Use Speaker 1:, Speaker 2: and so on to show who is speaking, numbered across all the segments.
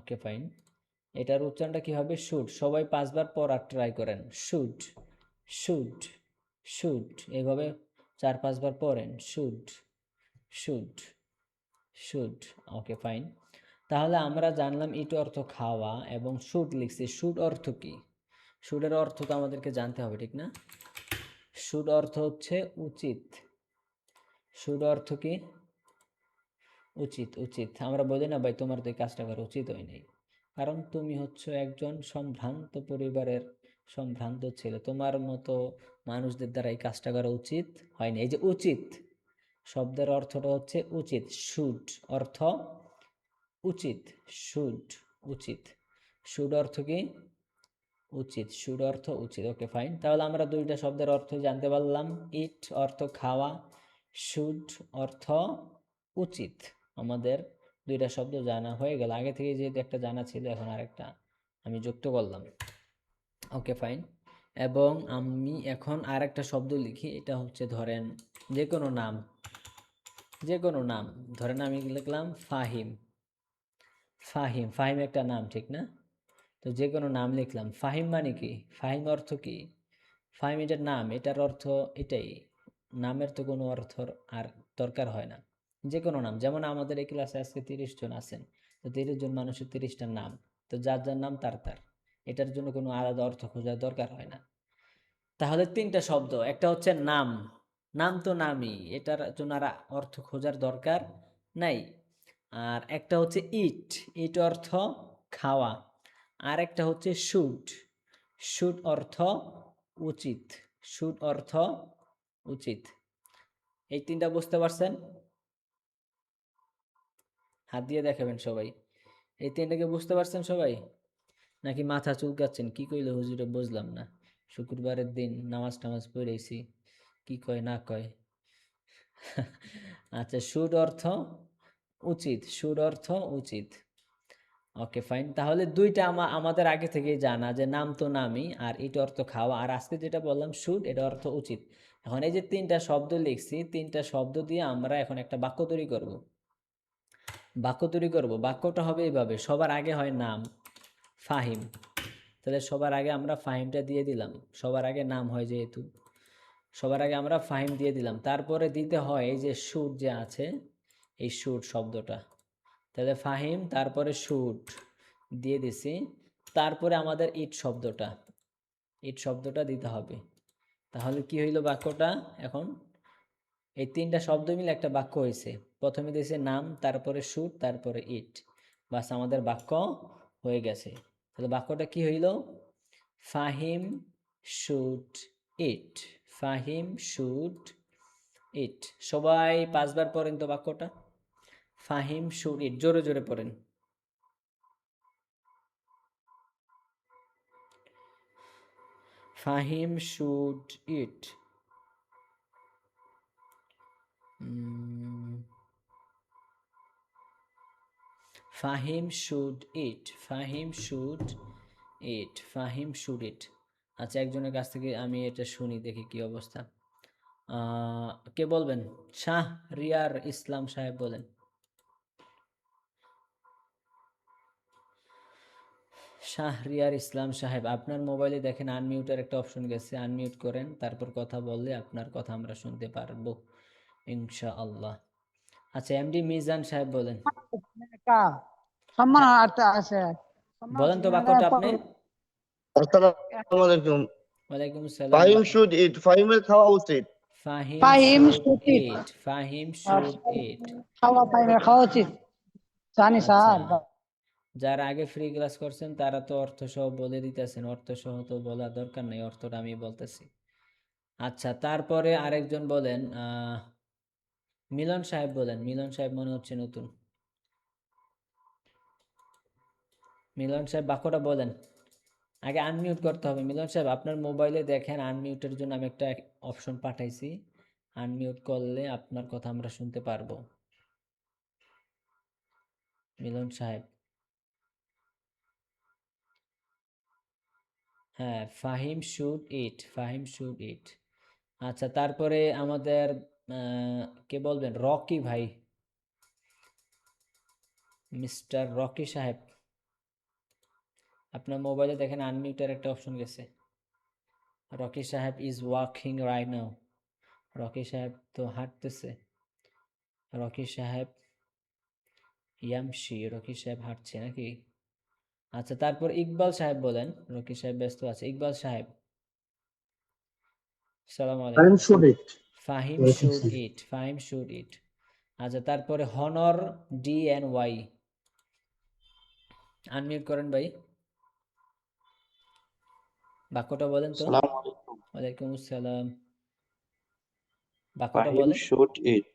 Speaker 1: Okay fine. এটার উচ্চারণটা কি হবে? শুড। সবাই 5 বার পড়ার ট্রাই করেন। শুড, শুড, শুড, এইভাবে 4-5 বার পড়েন। Should, should, should. Okay fine. তাহলে আমরা জানলাম ইট অর্থ খাওয়া এবং শুড লিখছি। শুড অর্থ কি? শুডের অর্থ তো আমাদেরকে জানতে হবে, ঠিক না? শুড অর্থ হচ্ছে উচিত। শুড অর্থ কি? উচিত, উচিত। আমরা বলি না ভাই তোমার তো এই কাজটা করা উচিত হয় নাই, কারণ তুমি হচ্ছে একজন সম্ভ্রান্ত পরিবারের সম্ভ্রান্ত ছেলে, তোমার মতো মানুষদের দ্বারা এই কাজটা করা উচিত হয়নি। এই যে উচিত শব্দের অর্থটা হচ্ছে উচিত। শুড অর্থ উচিত। শুড, উচিত। শুড অর্থ কি? উচিত। শুড অর্থ উচিত। Okay fine. তাহলে আমরা দুইটা শব্দের অর্থ জানতে পারলাম। ইট অর্থ খাওয়া, শুড অর্থ উচিত। আমাদের দুইটা শব্দ জানা হয়ে গেল। আগে থেকে যেহেতু একটা জানা ছিল, এখন আরেকটা আমি যুক্ত করলাম। Okay fine. এবং আমি এখন আরেকটা শব্দ লিখি। এটা হচ্ছে ধরেন যে কোনো নাম, যে কোনো নাম ধরেন আমি লিখলাম ফাহিম। ফাহিম, ফাহিম একটা নাম, ঠিক না? তো যে কোনো নাম লিখলাম। ফাহিম মানে কি? ফাহিম অর্থ কি? ফাহিম এটার নাম, এটার অর্থ এটাই। নামের তো কোনো অর্থ আর দরকার হয় না। যে কোনো নাম, যেমন আমাদের এই ক্লাসে আজকে 30 জন আছেন, তো 30 জন মানুষের 30টা নাম, তো যার যার নাম তার তার, এটার জন্য কোনো আলাদা অর্থ খোঁজার দরকার হয় না। তাহলে 3টা শব্দ, একটা হচ্ছে নাম, নাম তো নামই, এটার জন্য আর অর্থ খোঁজার দরকার নাই। আর একটা হচ্ছে ইট, ইট অর্থ খাওয়া। আর একটা হচ্ছে শুড, শুড অর্থ উচিত, শুড অর্থ উচিত। এই 3টা বুঝতে পারছেন? হাত দিয়ে দেখাবেন সবাই। এই 3টাকে বুঝতে পারছেন সবাই, নাকি মাথা চুলকাচ্ছেন? কি কইলে হুজুরে বুঝলাম না, শুক্রবারের দিন নামাজ টামাজ পড়েছি, কি কয় না কয়। আচ্ছা, শুড অর্থ উচিত, শুড অর্থ উচিত। Okay fine. তাহলে দুইটা আমাদের আগে থেকেই জানা, যে নাম তো নামই, আর এটা অর্থ খাওয়া, আর আজকে যেটা বললাম শুড, এটা অর্থ উচিত। এখন এই যে 3টা শব্দ লিখছি, 3টা শব্দ দিয়ে আমরা এখন একটা বাক্য তৈরি করব। বাক্য তৈরি করব, বাক্যটা হবে এইভাবে। সবার আগে হয় নাম, ফাহিম। তাহলে সবার আগে আমরা ফাহিমটা দিয়ে দিলাম। সবার আগে নাম হয় যেহেতু, সবার আগে আমরা ফাহিম দিয়ে দিলাম। তারপরে দিতে হয় এই যে শুট যে আছে, এই শুট শব্দটা। তাহলে ফাহিম, তারপরে শুট দিয়ে দিছি। তারপরে আমাদের ইট শব্দটা, ইট শব্দটা দিতে হবে। তাহলে কি হইল বাক্যটা এখন? এই 3টা শব্দ মিলে একটা বাক্য হয়েছে। প্রথমে দিয়েছে নাম, তারপরে শুট, তারপরে ইট। বাস, আমাদের বাক্য হয়ে গেছে। তাহলে বাক্যটা কি হইল? Fahim should eat, Fahim should ইট। সবাই 5 বার পড়েন তো বাক্যটা। ফাহিম শুট ইট, জোরে জোরে পড়েন। Fahim should eat. Fahim should eat, Fahim should eat, Fahim should eat. আচ্ছা, একজনের কাছ থেকে আমি এটা শুনি, দেখি কি অবস্থা। কে বলবেন? শাহরিয়ার ইসলাম সাহেব বলেন। শাহরিয়ার ইসলাম সাহেব, আপনার মোবাইলে দেখেন আনমিউটের একটা অপশন গেছে, আনমিউট করেন, তারপর কথা বললে আপনার কথা আমরা শুনতে পারবো ইনশাআল্লাহ। আচ্ছা, এমডি মিজান সাহেব বলেন।
Speaker 2: সম্মান
Speaker 1: হ্যাঁ,
Speaker 2: আছে।
Speaker 1: বলেন তো বাক্যটা আপনি।
Speaker 3: আসসালামু আলাইকুম।
Speaker 1: ওয়ালাইকুম আসসালাম।
Speaker 3: ফাহিম শুড ইট, ফাহিমের খাওয়া উচিত।
Speaker 1: Fahim
Speaker 2: Fahim
Speaker 1: should
Speaker 2: should eat,
Speaker 1: eat, Fahim should eat.
Speaker 2: খাওয়া ফাহিমের খাওয়া উচিত। জানি
Speaker 1: আচ্ছা,
Speaker 2: স্যার।
Speaker 1: যারা আগে ফ্রি ক্লাস করছেন তারা তো অর্থ সহ বলে দিতেছেন, অর্থ সহ তো বলা দরকার নেই, অর্থটা আমি বলতেছি। আচ্ছা, তারপরে আরেকজন বলেন, মিলন সাহেব বলেন। মিলন সাহেব মনে হচ্ছে নতুন। মিলন সাহেব বাক্যটা বলেন। আগে আনমিউট করতে হবে। মিলন সাহেব, আপনার মোবাইলে দেখেন আনমিউটের জন্য আমি একটা অপশন পাঠাইছি, আনমিউট করলে আপনার কথা আমরা শুনতে পারবো। মিলন সাহেব, হ্যাঁ, Fahim should eat, Fahim should eat. আচ্ছা, তারপরে আমাদের কে বলবেন? রকি ভাই, মিস্টার রকি সাহেব। আপনার মোবাইলে দেখেন আনমিউটের একটা অপশন গেছে। রকি সাহেব is walking right now. Rocky সাহেব তো হাঁটতেছে। রকি সাহেব ইয়ামশি, রকি সাহেব হাঁটছে নাকি? আচ্ছা, তারপর ইকবাল সাহেব বলেন। রকি সাহেব ব্যস্ত আছে। ইকবাল সাহেব, সালাম আলাইকুম। Fahim should eat, Fahim should eat. আচ্ছা, তারপরে Honour D N Y, unmute করেন ভাই, বাক্যটা বলেন তো।
Speaker 4: আসসালামু আলাইকুম।
Speaker 1: ওয়ালাইকুম আসসালাম। বাক্যটা
Speaker 4: ফাহিম
Speaker 1: বলেন।
Speaker 4: Should eat.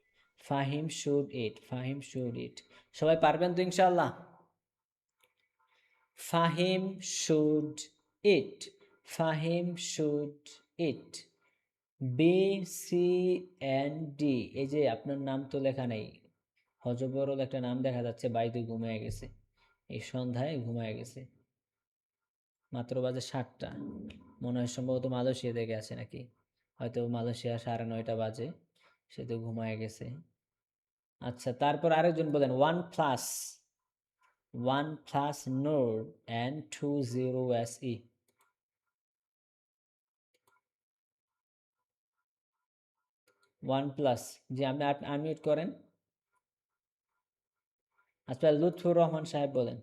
Speaker 1: Fahim should eat, Fahim should eat. সবাই পারবেন তো ইনশাআল্লাহ? Fahim should eat, Fahim should eat. B C N D, এই যে আপনার নাম তো লেখা নেই, হজবরল একটা নাম দেখা যাচ্ছে, বাইদু ঘুমিয়ে গেছে, এই সন্ধ্যায় ঘুমিয়ে গেছে, মাত্র বাজে 7টা, মনে হয় সম্ভবত মালয়েশিয়া থেকে আছে নাকি, হয়তো মালয়েশিয়া 9:30 বাজে, সে তো ঘুমিয়ে গেছে। আচ্ছা, তারপর আরেকজন বলেন one plus Noor and 20 SE। One plus, জি আপনি আনমিউট করেন। আচ্ছা, লুৎফুর রহমান সাহেব বলেন।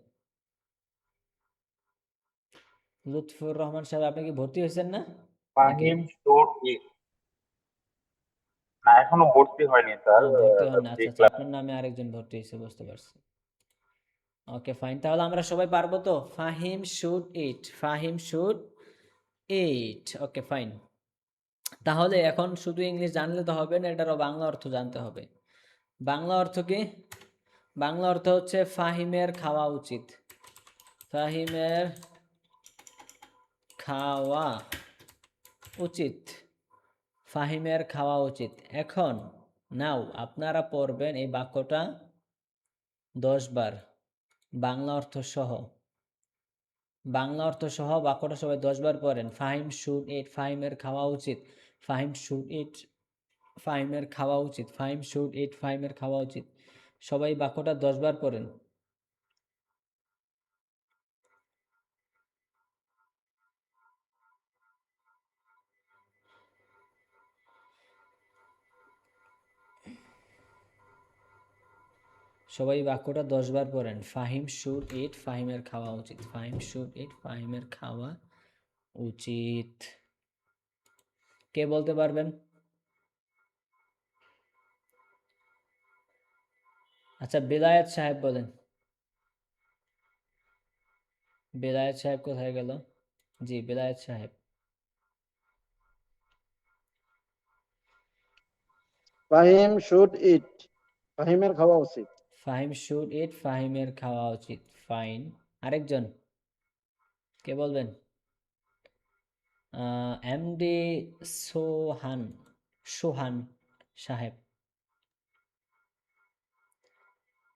Speaker 1: লুৎফুর রহমান সাহেব, আপনি কি ভর্তি হয়েছেন না নাকি?
Speaker 5: ফাহিম শুড ইট। না, এখনো ভর্তি হয়নি স্যার।
Speaker 1: ভর্তি হন না। আচ্ছা আচ্ছা,
Speaker 5: দেখলাম।
Speaker 1: আপনার নামে আরেকজন ভর্তি হয়েছে, বুঝতে পারছি। ওকে ফাইন, তাহলে আমরা সবাই পারবো তো? Fahim should eat, Fahim should eat. Okay fine. তাহলে এখন শুধু ইংলিশ জানলে তো হবে না, এটারও বাংলা অর্থ জানতে হবে। বাংলা অর্থ কি? বাংলা অর্থ হচ্ছে ফাহিমের খাওয়া উচিত। ফাহিমের খাওয়া উচিত, ফাহিমের খাওয়া উচিত। এখন নাও আপনারা পড়বেন এই বাক্যটা 10 বার, বাংলা অর্থ সহ। বাংলা অর্থ সহ বাক্যটা সবাই 10 বার পড়েন। ফাহিম শুড ইট, ফাহিমের খাওয়া উচিত। ফাহিম শুড ইট, ফাহিমের খাওয়া উচিত। ফাহিম শুড ইট, ফাহিমের খাওয়া উচিত। সবাই বাক্যটা 10 বার পড়েন। সবাই বাক্যটা 10 বার পড়েন। ফাহিম শুড ইট, ফাহিমের খাওয়া উচিত। ফাহিম শুড ইট, ফাহিমের খাওয়া উচিত। কে বলতে পারবেন? আচ্ছা, বেলায়েত সাহেব বলেন। বেলায়েত সাহেব কোথায় গেল? জি, বেলায়েত সাহেব।
Speaker 6: ফাহিম শুড ইট, ফাহিমের খাওয়া উচিত।
Speaker 1: ফাহিম শুড ইট, ফাহিমের খাওয়া উচিত। ফাইন। আরেকজন কে বলবেন? এমডি সোহান, সোহান সাহেব।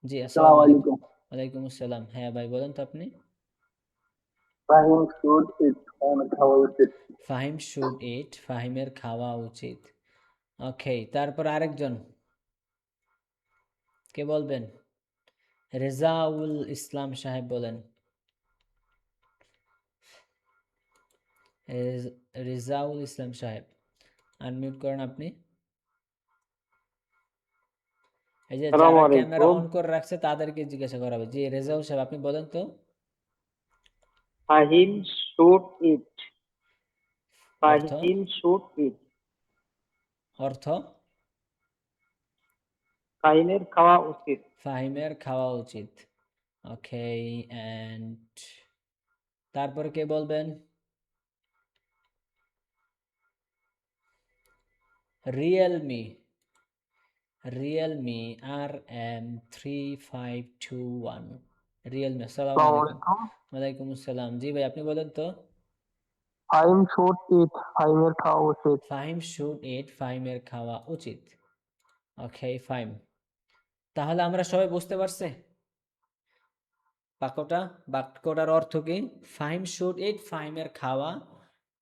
Speaker 1: জি, আসসালামু আলাইকুম। ওয়ালাইকুম আসসালাম। হ্যাঁ ভাই, বলেন তো আপনি।
Speaker 5: ফাহিম শুড ইট, ফাহিমের খাওয়া উচিত।
Speaker 1: ফাহিম শুড ইট, ফাহিমের খাওয়া উচিত। ওকে, তারপর আরেকজন কে বলবেন? রেজাউল ইসলাম সাহেব বলেন। রেজাউল ইসলাম সাহেব, আনমিউট করেন আপনি। এই যে যারা ক্যামেরা অন করে রাখছে তাদেরকে জিজ্ঞাসা করা হবে। জি রেজাউল সাহেব, আপনি বলেন তো।
Speaker 2: ফাহিম শুড ইট,
Speaker 1: অর্থ,
Speaker 2: ফাহিম শুড ইট,
Speaker 1: অর্থ
Speaker 2: ফাহিমের খাওয়া উচিত।
Speaker 1: ফাহিমের খাওয়া উচিত। ওকে, এন্ড তারপরে কে বলবেন? Realme, Realme RM3521, Realme. আসসালামু আলাইকুম। ওয়ালাইকুম আসসালাম। জি ভাই, আপনি বলেন তো।
Speaker 5: ফাহিম শুড ইট, ফাহিমের খাওয়া উচিত।
Speaker 1: ফাহিম শুড ইট, ফাহিমের খাওয়া উচিত। ওকে ফাইন, তাহলে আমরা সবাই বুঝতে পারছি বাক্যটার অর্থ কি? ফাহিম শুড ইট, ফাহিমের খাওয়া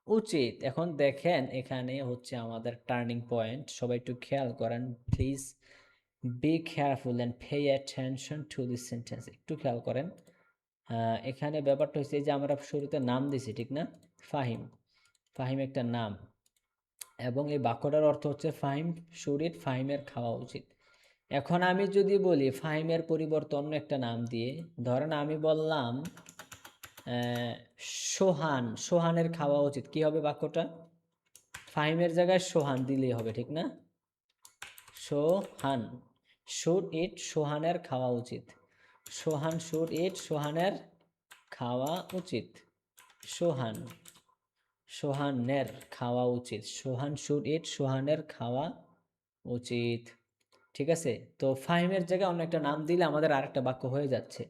Speaker 1: উচিত। এখন দেখেন এখানে হচ্ছে আমাদের টার্নিং পয়েন্ট, সবাই একটু খেয়াল করেন please. Be careful and pay attention to this sentence. একটু খেয়াল করেন। এখানে ব্যাপারটা হচ্ছে যে আমরা শুরুতে নাম দিছি, ঠিক না? ফাহিম, ফাহিম একটা নাম, এবং এই বাক্যটার অর্থ হচ্ছে ফাহিম শুড ইট, ফাহিমের খাওয়া উচিত। এখন আমি যদি বলি ফাহিমের পরিবর্তে অন্য একটা নাম দিয়ে, ধরেন আমি বললাম সোহান, সোহানের খাওয়া উচিত, কি হবে বাক্যটা? ফাহিমের জায়গায় সোহান দিলেই হবে, ঠিক না? সোহান শুড ইট, সোহানের খাওয়া উচিত। সোহান শুড ইট, সোহানের খাওয়া উচিত। সোহান, সোহানের খাওয়া উচিত। সোহান শুড ইট, সোহানের খাওয়া উচিত। ঠিক আছে, তো ফাহিমের জায়গায় অন্য একটা নাম দিলে আমাদের আরেকটা বাক্য হয়ে যাচ্ছে।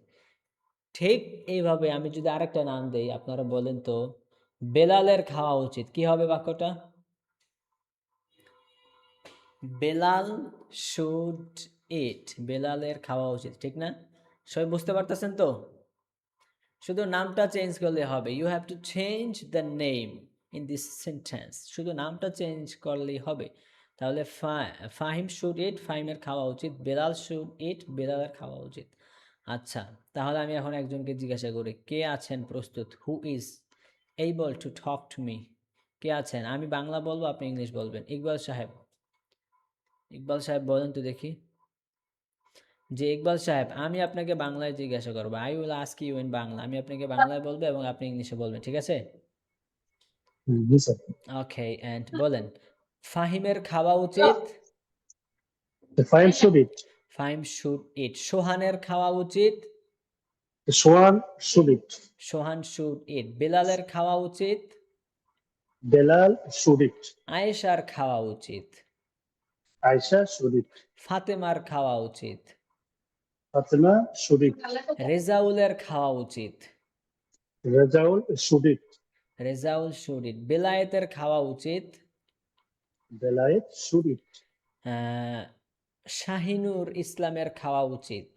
Speaker 1: ঠিক এইভাবে আমি যদি আরেকটা নাম দেই, আপনারা বলেন তো, বেলালের খাওয়া উচিত, কি হবে বাক্যটা? বেলাল শুড ইট, বেলালের খাওয়া উচিত, ঠিক না? সবাই বুঝতে পারতেছেন তো? শুধু নামটা চেঞ্জ করলে হবে, you have to change the name in this sentence, শুধু নামটা চেঞ্জ করলেই হবে। তাহলে ফাহিম শুড ইট, ফাহিমের খাওয়া উচিত। বেলাল শুড ইট, বেলালের খাওয়া উচিত। আচ্ছা, তাহলে আমি এখন একজনকে জিজ্ঞাসা করি, কে আছেন প্রস্তুত? Who is able to talk to me? কে আছেন? আমি বাংলা বলবো, আপনি ইংলিশ বলবেন। ইকবাল সাহেব, ইকবাল সাহেব বলেন তো দেখি। যে ইকবাল সাহেব, আমি আপনাকে বাংলায় জিজ্ঞাসা করবো, I will ask you in Bangla, আমি আপনাকে বাংলায় বলবো এবং আপনি ইংলিশে বলবেন, ঠিক আছে?
Speaker 4: জি স্যার।
Speaker 1: ওকে, এন্ড বলেন, ফাহিমের খাওয়া উচিত।
Speaker 4: The Fahim should eat.
Speaker 1: Fahim should eat. সোহানের খাওয়া উচিত।
Speaker 4: The Swan should eat.
Speaker 1: Sohan should eat. বেলালের খাওয়া উচিত।
Speaker 4: Belal should eat.
Speaker 1: আয়েশার খাওয়া উচিত।
Speaker 4: Aisha should eat.
Speaker 1: ফাতেমার খাওয়া উচিত।
Speaker 4: Fatima should eat.
Speaker 1: রেজাউলের খাওয়া উচিত।
Speaker 4: Rajaul should eat.
Speaker 1: Rezaul should eat. বেলায়েতের খাওয়া উচিত।
Speaker 4: Belayet should eat.
Speaker 1: শাহিনুর ইসলামের খাওয়া উচিত।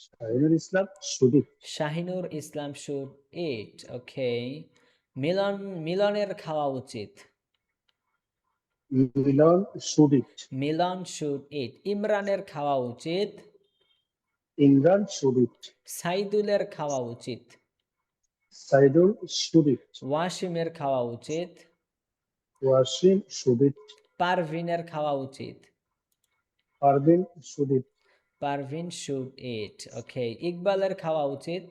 Speaker 4: Shahinul Islam should eat.
Speaker 1: Shahinur Islam should eat. Okay, Milan, মিলনের খাওয়া উচিত।
Speaker 4: Milan should eat.
Speaker 1: Milan should eat. ইমরানের খাওয়া উচিত।
Speaker 4: Imran should eat.
Speaker 1: সাইদুলের খাওয়া উচিত।
Speaker 4: Saidul should eat.
Speaker 1: ওয়াসিমের খাওয়া উচিত।
Speaker 4: Wasim should eat.
Speaker 1: পারভিনের খাওয়া উচিত।
Speaker 4: Parvin should eat.
Speaker 1: Parvin should eat. Okay, ইকবালের খাওয়া উচিত।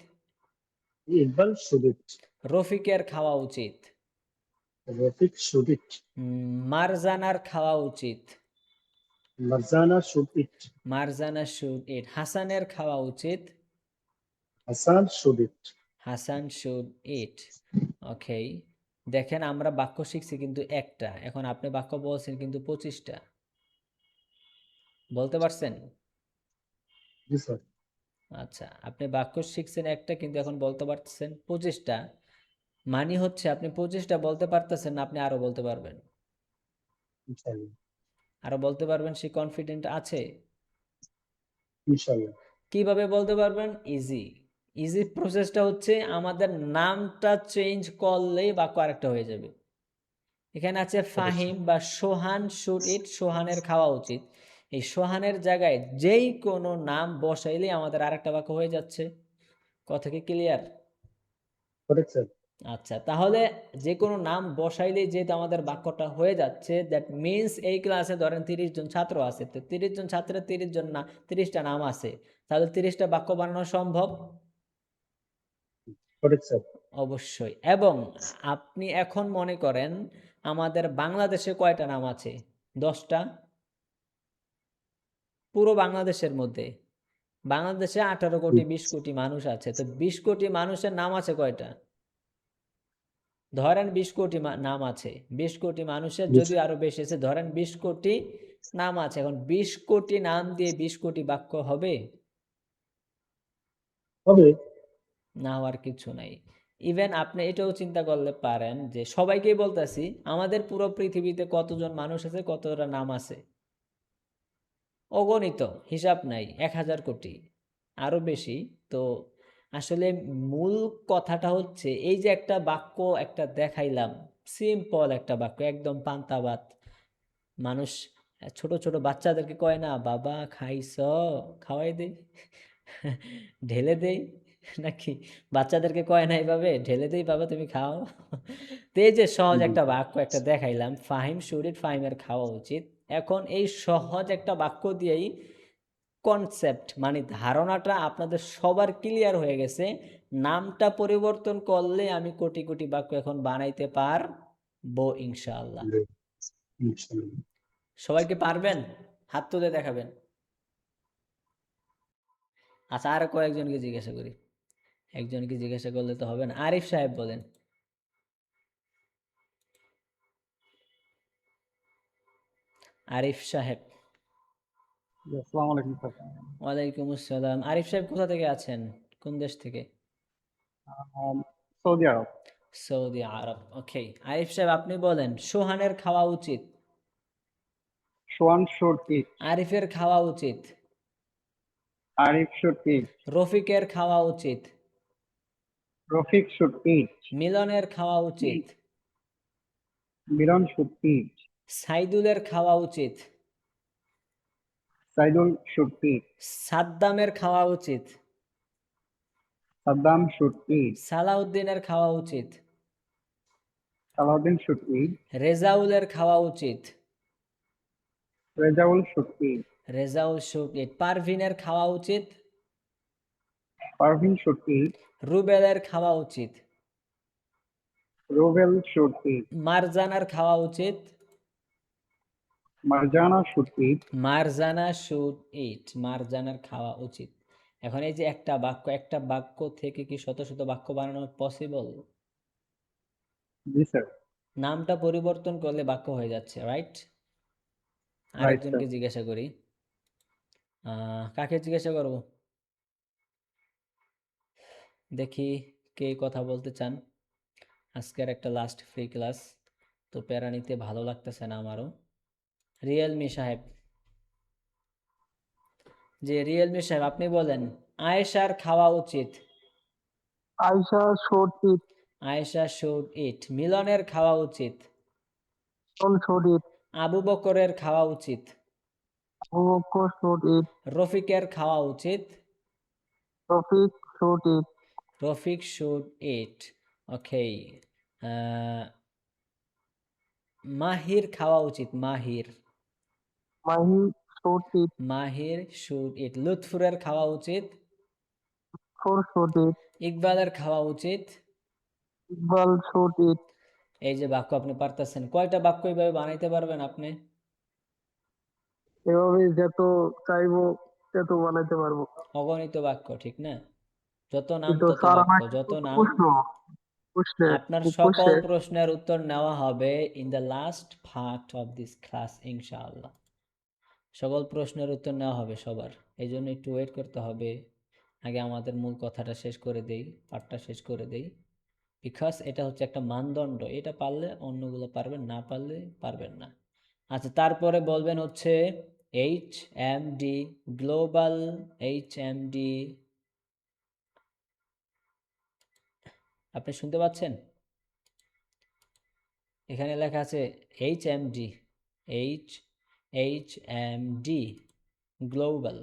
Speaker 4: Iqbal should eat.
Speaker 1: রফিকের খাওয়া উচিত।
Speaker 4: Rafiq should eat.
Speaker 1: মারজানার খাওয়া উচিত।
Speaker 4: Marzana should eat.
Speaker 1: Marjana should eat. হাসানের খাওয়া উচিত।
Speaker 4: Hassan should eat.
Speaker 1: Hasan should eat. Okay, দেখেন আমরা বাক্য শিখছি কিন্তু একটা, এখন আপনি বাক্য বলছেন কিন্তু 25টা। বলতে পারছেন?
Speaker 4: Yes, sir.
Speaker 1: আচ্ছা, আপনি বাক্য শিখছেন একটা, কিন্তু এখন বলতে পারতেছেন 25টা। মানে হচ্ছে আপনি 25টা বলতে পারতেছেন না, আপনি আরো বলতে পারবেন।
Speaker 4: Inshallah.
Speaker 1: আরো বলতে পারবেন, সে কনফিডেন্ট আছে?
Speaker 4: Inshallah.
Speaker 1: কিভাবে বলতে পারবেন? ইজি, ইজি প্রসেসটা হচ্ছে আমাদের নামটা চেঞ্জ করলেই বাক্য আরেকটা হয়ে যাবে। এখানে আছে ফাহিম বা সোহান শুড ইট, সোহানের খাওয়া উচিত। এই সোহানের জায়গায় যেই কোনো নাম বসাইলেই আমাদের আরেকটা বাক্য হয়ে যাচ্ছে। কথা কি ক্লিয়ার?
Speaker 4: Correct, sir.
Speaker 1: আচ্ছা, তাহলে যে কোনো নাম বসাইলেই যেহেতু আমাদের বাক্যটা হয়ে যাচ্ছে, দ্যাট মিনস এই ক্লাসে ধরেন 30 জন ছাত্র আছে, তো 30 জন ছাত্রের 30 জন না 30টা নাম আছে, তাহলে 30টা বাক্য বানানো সম্ভব?
Speaker 4: Correct, sir.
Speaker 1: অবশ্যই। এবং আপনি এখন মনে করেন আমাদের বাংলাদেশে কয়টা নাম আছে? 10টা। পুরো বাংলাদেশের মধ্যে, বাংলাদেশে 18 কোটি 20 কোটি মানুষ আছে, তো 20 কোটি মানুষের নাম আছে কয়টা? ধরেন 20 কোটি নাম আছে। 20 কোটি মানুষের যদিও আরো বেশি আছে, ধরেন 20 কোটি নাম আছে। এখন 20 কোটি নাম দিয়ে 20 কোটি বাক্য হবে?
Speaker 4: হবে।
Speaker 1: না, হওয়ার কিছু নাই। ইভেন আপনি এটাও চিন্তা করলে পারেন যে সবাইকেই বলতেছি, আমাদের পুরো পৃথিবীতে কতজন মানুষ আছে, কতটা নাম আছে? অগণিত, হিসাব নাই, 1000 কোটি, আরো বেশি। তো আসলে মূল কথাটা হচ্ছে এই যে একটা বাক্য একটা দেখাইলাম, সিম্পল একটা বাক্য, একদম পান্তা ভাত। মানুষ ছোট ছোট বাচ্চাদেরকে কয় না, বাবা খাইছ, খাওয়াই দেই, ঢেলে দেই, নাকি বাচ্চাদেরকে কয় না এইভাবে ঢেলে দেই বাবা তুমি খাও। তো এই যে সহজ একটা বাক্য একটা দেখাইলাম, ফাহিম শুড ইট, ফাহিমের খাওয়া উচিত। এখন এই সহজ একটা বাক্য দিয়েই কনসেপ্ট মানে ধারণাটা আপনাদের সবার ক্লিয়ার হয়ে গেছে। নামটা পরিবর্তন করলে আমি কোটি কোটি বাক্য এখন বানাইতে পারবো ইনশাআল্লাহ।
Speaker 4: ইনশাআল্লাহ।
Speaker 1: সবাই কি পারবেন? হাত তুলে দেখাবেন। আচ্ছা, আর কয়েকজনকে জিজ্ঞাসা করি। একজনকে জিজ্ঞাসা করলে তো হবে না। আরিফ সাহেব বলেন। আরিফ সাহেব।
Speaker 6: আসসালামু আলাইকুম স্যার।
Speaker 1: ওয়ালাইকুম আসসালাম। আরিফ সাহেব কোথা থেকে আছেন? কোন দেশ থেকে?
Speaker 6: সৌদি আরব।
Speaker 1: সৌদি আরব। ওকে, আরিফ সাহেব আপনি বলেন সোহানের খাওয়া উচিত।
Speaker 6: Schwann should eat.
Speaker 1: আরিফের খাওয়া উচিত।
Speaker 6: Arif should eat.
Speaker 1: রফিকের খাওয়া উচিত।
Speaker 6: Rafiq should eat.
Speaker 1: মিলনের খাওয়া উচিত।
Speaker 6: মিলন শুড ইট।
Speaker 1: সাইদুলের খাওয়া উচিত।
Speaker 6: Saidul should eat.
Speaker 1: সাদ্দামের খাওয়া উচিত।
Speaker 6: Saddam should eat.
Speaker 1: সালাউদ্দিনের খাওয়া উচিত।
Speaker 6: Salauddin should eat.
Speaker 1: রেজাউলের খাওয়া উচিত।
Speaker 6: Rezaul should eat.
Speaker 1: Rezaul should eat. পারভিনের খাওয়া উচিত।
Speaker 6: পারভিন শুড ইট।
Speaker 1: রুবেলের খাওয়া উচিত।
Speaker 6: Rubel should eat.
Speaker 1: মারজানার খাওয়া উচিত।
Speaker 6: Marjana should eat.
Speaker 1: Marjana should eat. মারজানার খাওয়া উচিত। এখন এই যে একটা বাক্য থেকে কি শত শত বাক্য বানানো পসিবল?
Speaker 6: জি স্যার।
Speaker 1: নামটা পরিবর্তন করলে বাক্য হয়ে যাচ্ছে, রাইট? আরেকজনকে জিজ্ঞাসা করি। কাকে জিজ্ঞাসা করব? দেখি কে কথা বলতে চান। আজকের একটা লাস্ট ফ্রি ক্লাস, তো প্যারা নিতে ভালো লাগতেছে না আমারও। রিয়েলমি সাহেব। যে রিয়েলমি সাহেব আপনি বলেন আয়েশার খাওয়া উচিত।
Speaker 6: Ayesha should eat.
Speaker 1: Ayesha should eat. মিলনের খাওয়া উচিত।
Speaker 6: মিলন শুড ইট।
Speaker 1: আবু বকরের খাওয়া উচিত।
Speaker 6: Abu Bakr should eat.
Speaker 1: রফিকের খাওয়া উচিত।
Speaker 6: Rafiq should eat.
Speaker 1: Rafiq should eat. Okay. মাহির খাওয়া উচিত। মাহির।
Speaker 6: Mahi should eat.
Speaker 1: Mahir should eat. লুৎফুরের খাওয়া উচিত।
Speaker 6: ফুর শুড ইট।
Speaker 1: ইকবালের খাওয়া উচিত।
Speaker 6: Iqbal should eat.
Speaker 1: এই যে বাক্য আপনি পারতেছেন, কয়টা বাক্য এইভাবে বানাইতে পারবেন আপনি?
Speaker 6: এভাবে যত চাইবো তত বানাইতে পারবো।
Speaker 1: অগণিত বাক্য, ঠিক না? যত নাম
Speaker 6: কিন্তু
Speaker 1: তত
Speaker 6: স্যার
Speaker 1: বাক্য,
Speaker 6: আমাকে
Speaker 1: যত নাম।
Speaker 6: প্রশ্নের
Speaker 1: আপনার সকল
Speaker 6: কোশ্চেন
Speaker 1: প্রশ্নের উত্তর নেওয়া হবে in the last part of this class ইনশাআল্লাহ। সকল প্রশ্নের উত্তর নেওয়া হবে সবার। এই জন্য একটু ওয়েট করতে হবে। আগে আমাদের মূল কথাটা শেষ করে দেই, পার্টটা শেষ করে দেই। বিকজ এটা হচ্ছে একটা মানদণ্ড, এটা পারলে অন্যগুলো পারবেন, না পারলে পারবেন না। আচ্ছা, তারপরে বলবেন হচ্ছে HMD গ্লোবাল। HMD আপনি শুনতে পাচ্ছেন? এখানে লেখা আছে HMD। HMD global.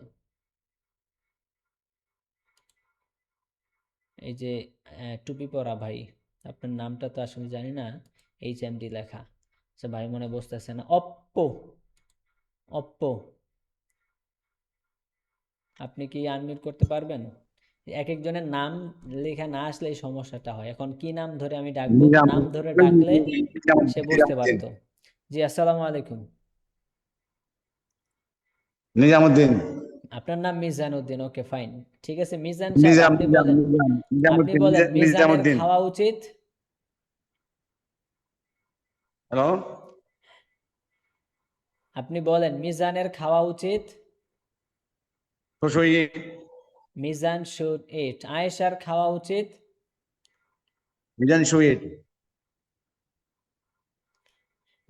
Speaker 1: এই যে টুপি পরা ভাই, আপনার নামটা তো আসলে জানি না। HMD লেখা। আচ্ছা ভাই মনে বসতেছে না। অপ্পো। অপ্পো আপনি কি আনমিউট করতে পারবেন? এক একজনের নাম লেখা না আসলে এই সমস্যাটা হয়। এখন কি নাম ধরে আমি ডাকবো? নাম ধরে ডাকলে সে বুঝতে পারতো। জি, আসসালামু আলাইকুম।
Speaker 7: নিজামুদ্দিন।
Speaker 1: আপনার নাম মিজান উদ্দিন। ওকে ফাইন, ঠিক আছে। মিজান সাহেব আপনি বলেন। আপনি বলেন মিজানের
Speaker 7: নিজামুদ্দিন।
Speaker 1: খাওয়া উচিত।
Speaker 7: হ্যালো,
Speaker 1: আপনি বলেন মিজানের খাওয়া উচিত।
Speaker 7: খুশই।
Speaker 1: Mizan should eat. আয়েশার খাওয়া উচিত।
Speaker 7: মিজান সুইট।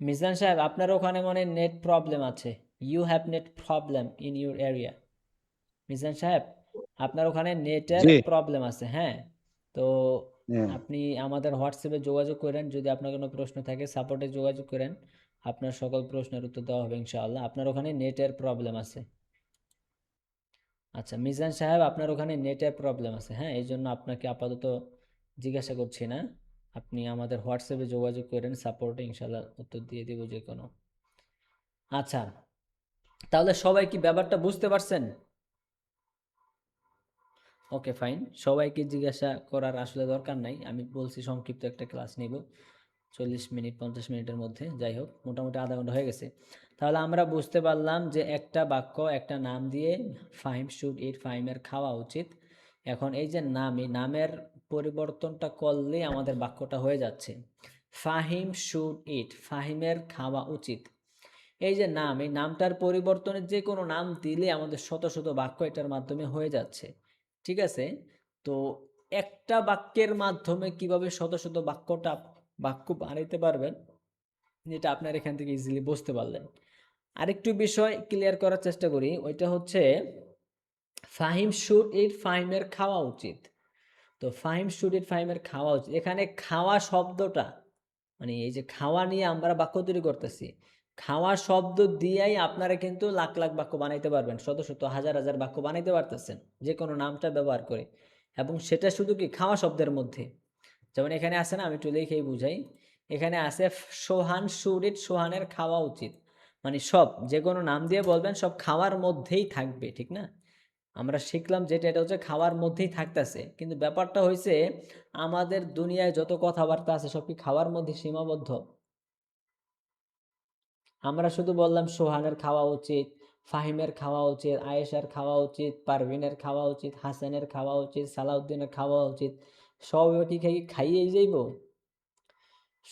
Speaker 1: মিজান সাহেব আপনার ওখানে মনে নেট প্রবলেম আছে। You have net problem in your area. Mizan সাহেব আপনার ওখানে নেটের
Speaker 7: জি।
Speaker 1: প্রবলেম আছে, হ্যাঁ? তো
Speaker 7: হ্যাঁ।
Speaker 1: আপনি আমাদের হোয়াটসঅ্যাপে যোগাযোগ করেন, যদি আপনার কোনো প্রশ্ন থাকে সাপোর্টে যোগাযোগ করেন। আপনার সকল প্রশ্নের উত্তর দেওয়া হবে ইনশাআল্লাহ। আপনার ওখানে নেটের প্রবলেম আছে। আচ্ছা মিজান সাহেব, আপনার ওখানে নেটের প্রবলেম আছে, হ্যাঁ, এই জন্য আপনাকে আপাতত জিজ্ঞাসা করছি না। আপনি আমাদের হোয়াটসঅ্যাপে যোগাযোগ করেন, সাপোর্টে ইনশাল্লাহ উত্তর দিয়ে দিব যে কোনো। আচ্ছা, তাহলে সবাই কি ব্যাপারটা বুঝতে পারছেন? ওকে ফাইন, সবাইকে জিজ্ঞাসা করার আসলে দরকার নাই, আমি বলছি সংক্ষিপ্ত একটা ক্লাস নিব 40 মিনিট 50 মিনিটের মধ্যে, যাই হোক মোটামুটি আধা ঘন্টা হয়ে গেছে। তাহলে আমরা বুঝতে পারলাম যে একটা বাক্য একটা নাম দিয়ে ফাহিম শুড ইট, ফাহিমের খাওয়া উচিত। এখন এই যে নাম, এই নামের পরিবর্তনটা করলে আমাদের বাক্যটা হয়ে যাচ্ছে ফাহিম শুড ইট, ফাহিমের খাওয়া উচিত। এই যে নাম, এই নামটার পরিবর্তনে যে কোনো নাম দিলে আমাদের শত শত বাক্য এটার মাধ্যমে হয়ে যাচ্ছে, ঠিক আছে? তো একটা বাক্যের মাধ্যমে কিভাবে শত শত বাক্য বানাইতে পারবেন, যেটা আপনার এখান থেকে ইজিলি বুঝতে পারলেন। আরেকটু বিষয় ক্লিয়ার করার চেষ্টা করি, ওইটা হচ্ছে ফাহিম শুড ইট, ফাহিমের খাওয়া উচিত। তো ফাহিম শুড ইট, ফাহিমের খাওয়া উচিত, এখানে খাওয়া শব্দটা মানে এই যে খাওয়া নিয়ে আমরা বাক্য তৈরি করতেছি, খাওয়া শব্দ দিয়েই আপনারা কিন্তু লাখ লাখ বাক্য বানাইতে পারবেন, শত শত হাজার হাজার বাক্য বানাইতে পারতেছেন যে কোনো নামটা ব্যবহার করে, এবং সেটা শুধু কি খাওয়া শব্দের মধ্যে। যেমন এখানে আছে না, আমি একটু লিখেই বুঝাই, এখানে আছে সোহান শুড ইট, সোহানের খাওয়া উচিত, মানে সব যে কোনো নাম দিয়ে বলবেন সব খাওয়ার মধ্যেই থাকবে, ঠিক না? আমরা শিখলাম যেটা, এটা হচ্ছে খাওয়ার মধ্যেই থাকতেছে, কিন্তু ব্যাপারটা হয়েছে আমাদের দুনিয়ায় যত কথাবার্তা আছে সব কি খাওয়ার মধ্যে সীমাবদ্ধ? আমরা শুধু বললাম সোহানের খাওয়া উচিত, ফাহিমের খাওয়া উচিত, আয়েশার খাওয়া উচিত, পারভিনের খাওয়া উচিত, হাসানের খাওয়া উচিত, সালাউদ্দিনের খাওয়া উচিত, সবাই কি খাইয়েই যাইব?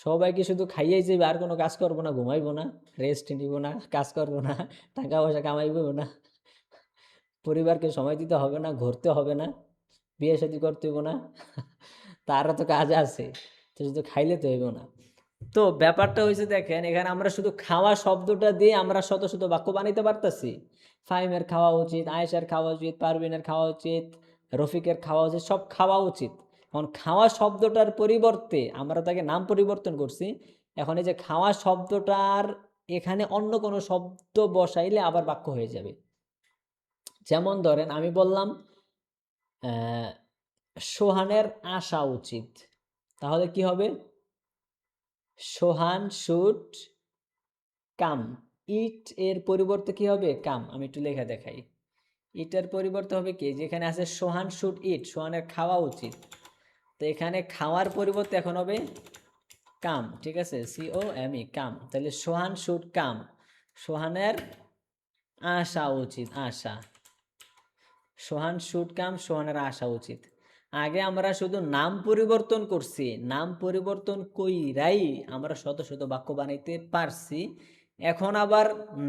Speaker 1: সবাই কি শুধু খাইয়েই যাইবে আর কোনো কাজ করবো না, ঘুমাইবো না, রেস্ট নিব না, কাজ করবো না, টাকা পয়সা কামাইবো না, পরিবারকে সময় দিতে হবে না, ঘুরতে হবে না, বিয়ে শাদী করতে হইব না? তারও তো কাজ আছে, তো শুধু খাইলে তো হইব না। তো ব্যাপারটা হয়েছে দেখেন, এখানে আমরা শুধু খাওয়া শব্দটা দিয়ে আমরা শত শত বাক্য বানাইতে পারতেছি। ফাহিমের খাওয়া উচিত, আয়েশার খাওয়া উচিত, পারভিনের খাওয়া উচিত, রফিকের খাওয়া উচিত, সব খাওয়া উচিত। এখন খাওয়া শব্দটার পরিবর্তে আমরা তাকে নাম পরিবর্তন করছি, এখন এই যে খাওয়া শব্দটার এখানে অন্য কোনো শব্দ বসাইলে আবার বাক্য হয়ে যাবে। যেমন ধরেন আমি বললাম সোহানের আসা উচিত, তাহলে কি হবে? সোহান শুড কাম, ইট এর পরিবর্তে কি হবে? কাম। আমি একটু লেখা দেখাই, ইটের পরিবর্তে হবে কি, যেখানে আছে সোহান শুড ইট, সোহানের খাওয়া উচিত, তো এখানে খাওয়ার পরিবর্তে এখন হবে কাম, ঠিক আছে, COME, কাম। তাহলে সোহান শুড কাম, সোহানের আসা উচিত, আসা, সোহান শুড কাম, সোহানের আসা উচিত। আগে আমরা শুধু নাম পরিবর্তন করছি, নাম পরিবর্তন কইরাই আমরা শত শত বাক্য বানাইতে পারছি। এখন আবার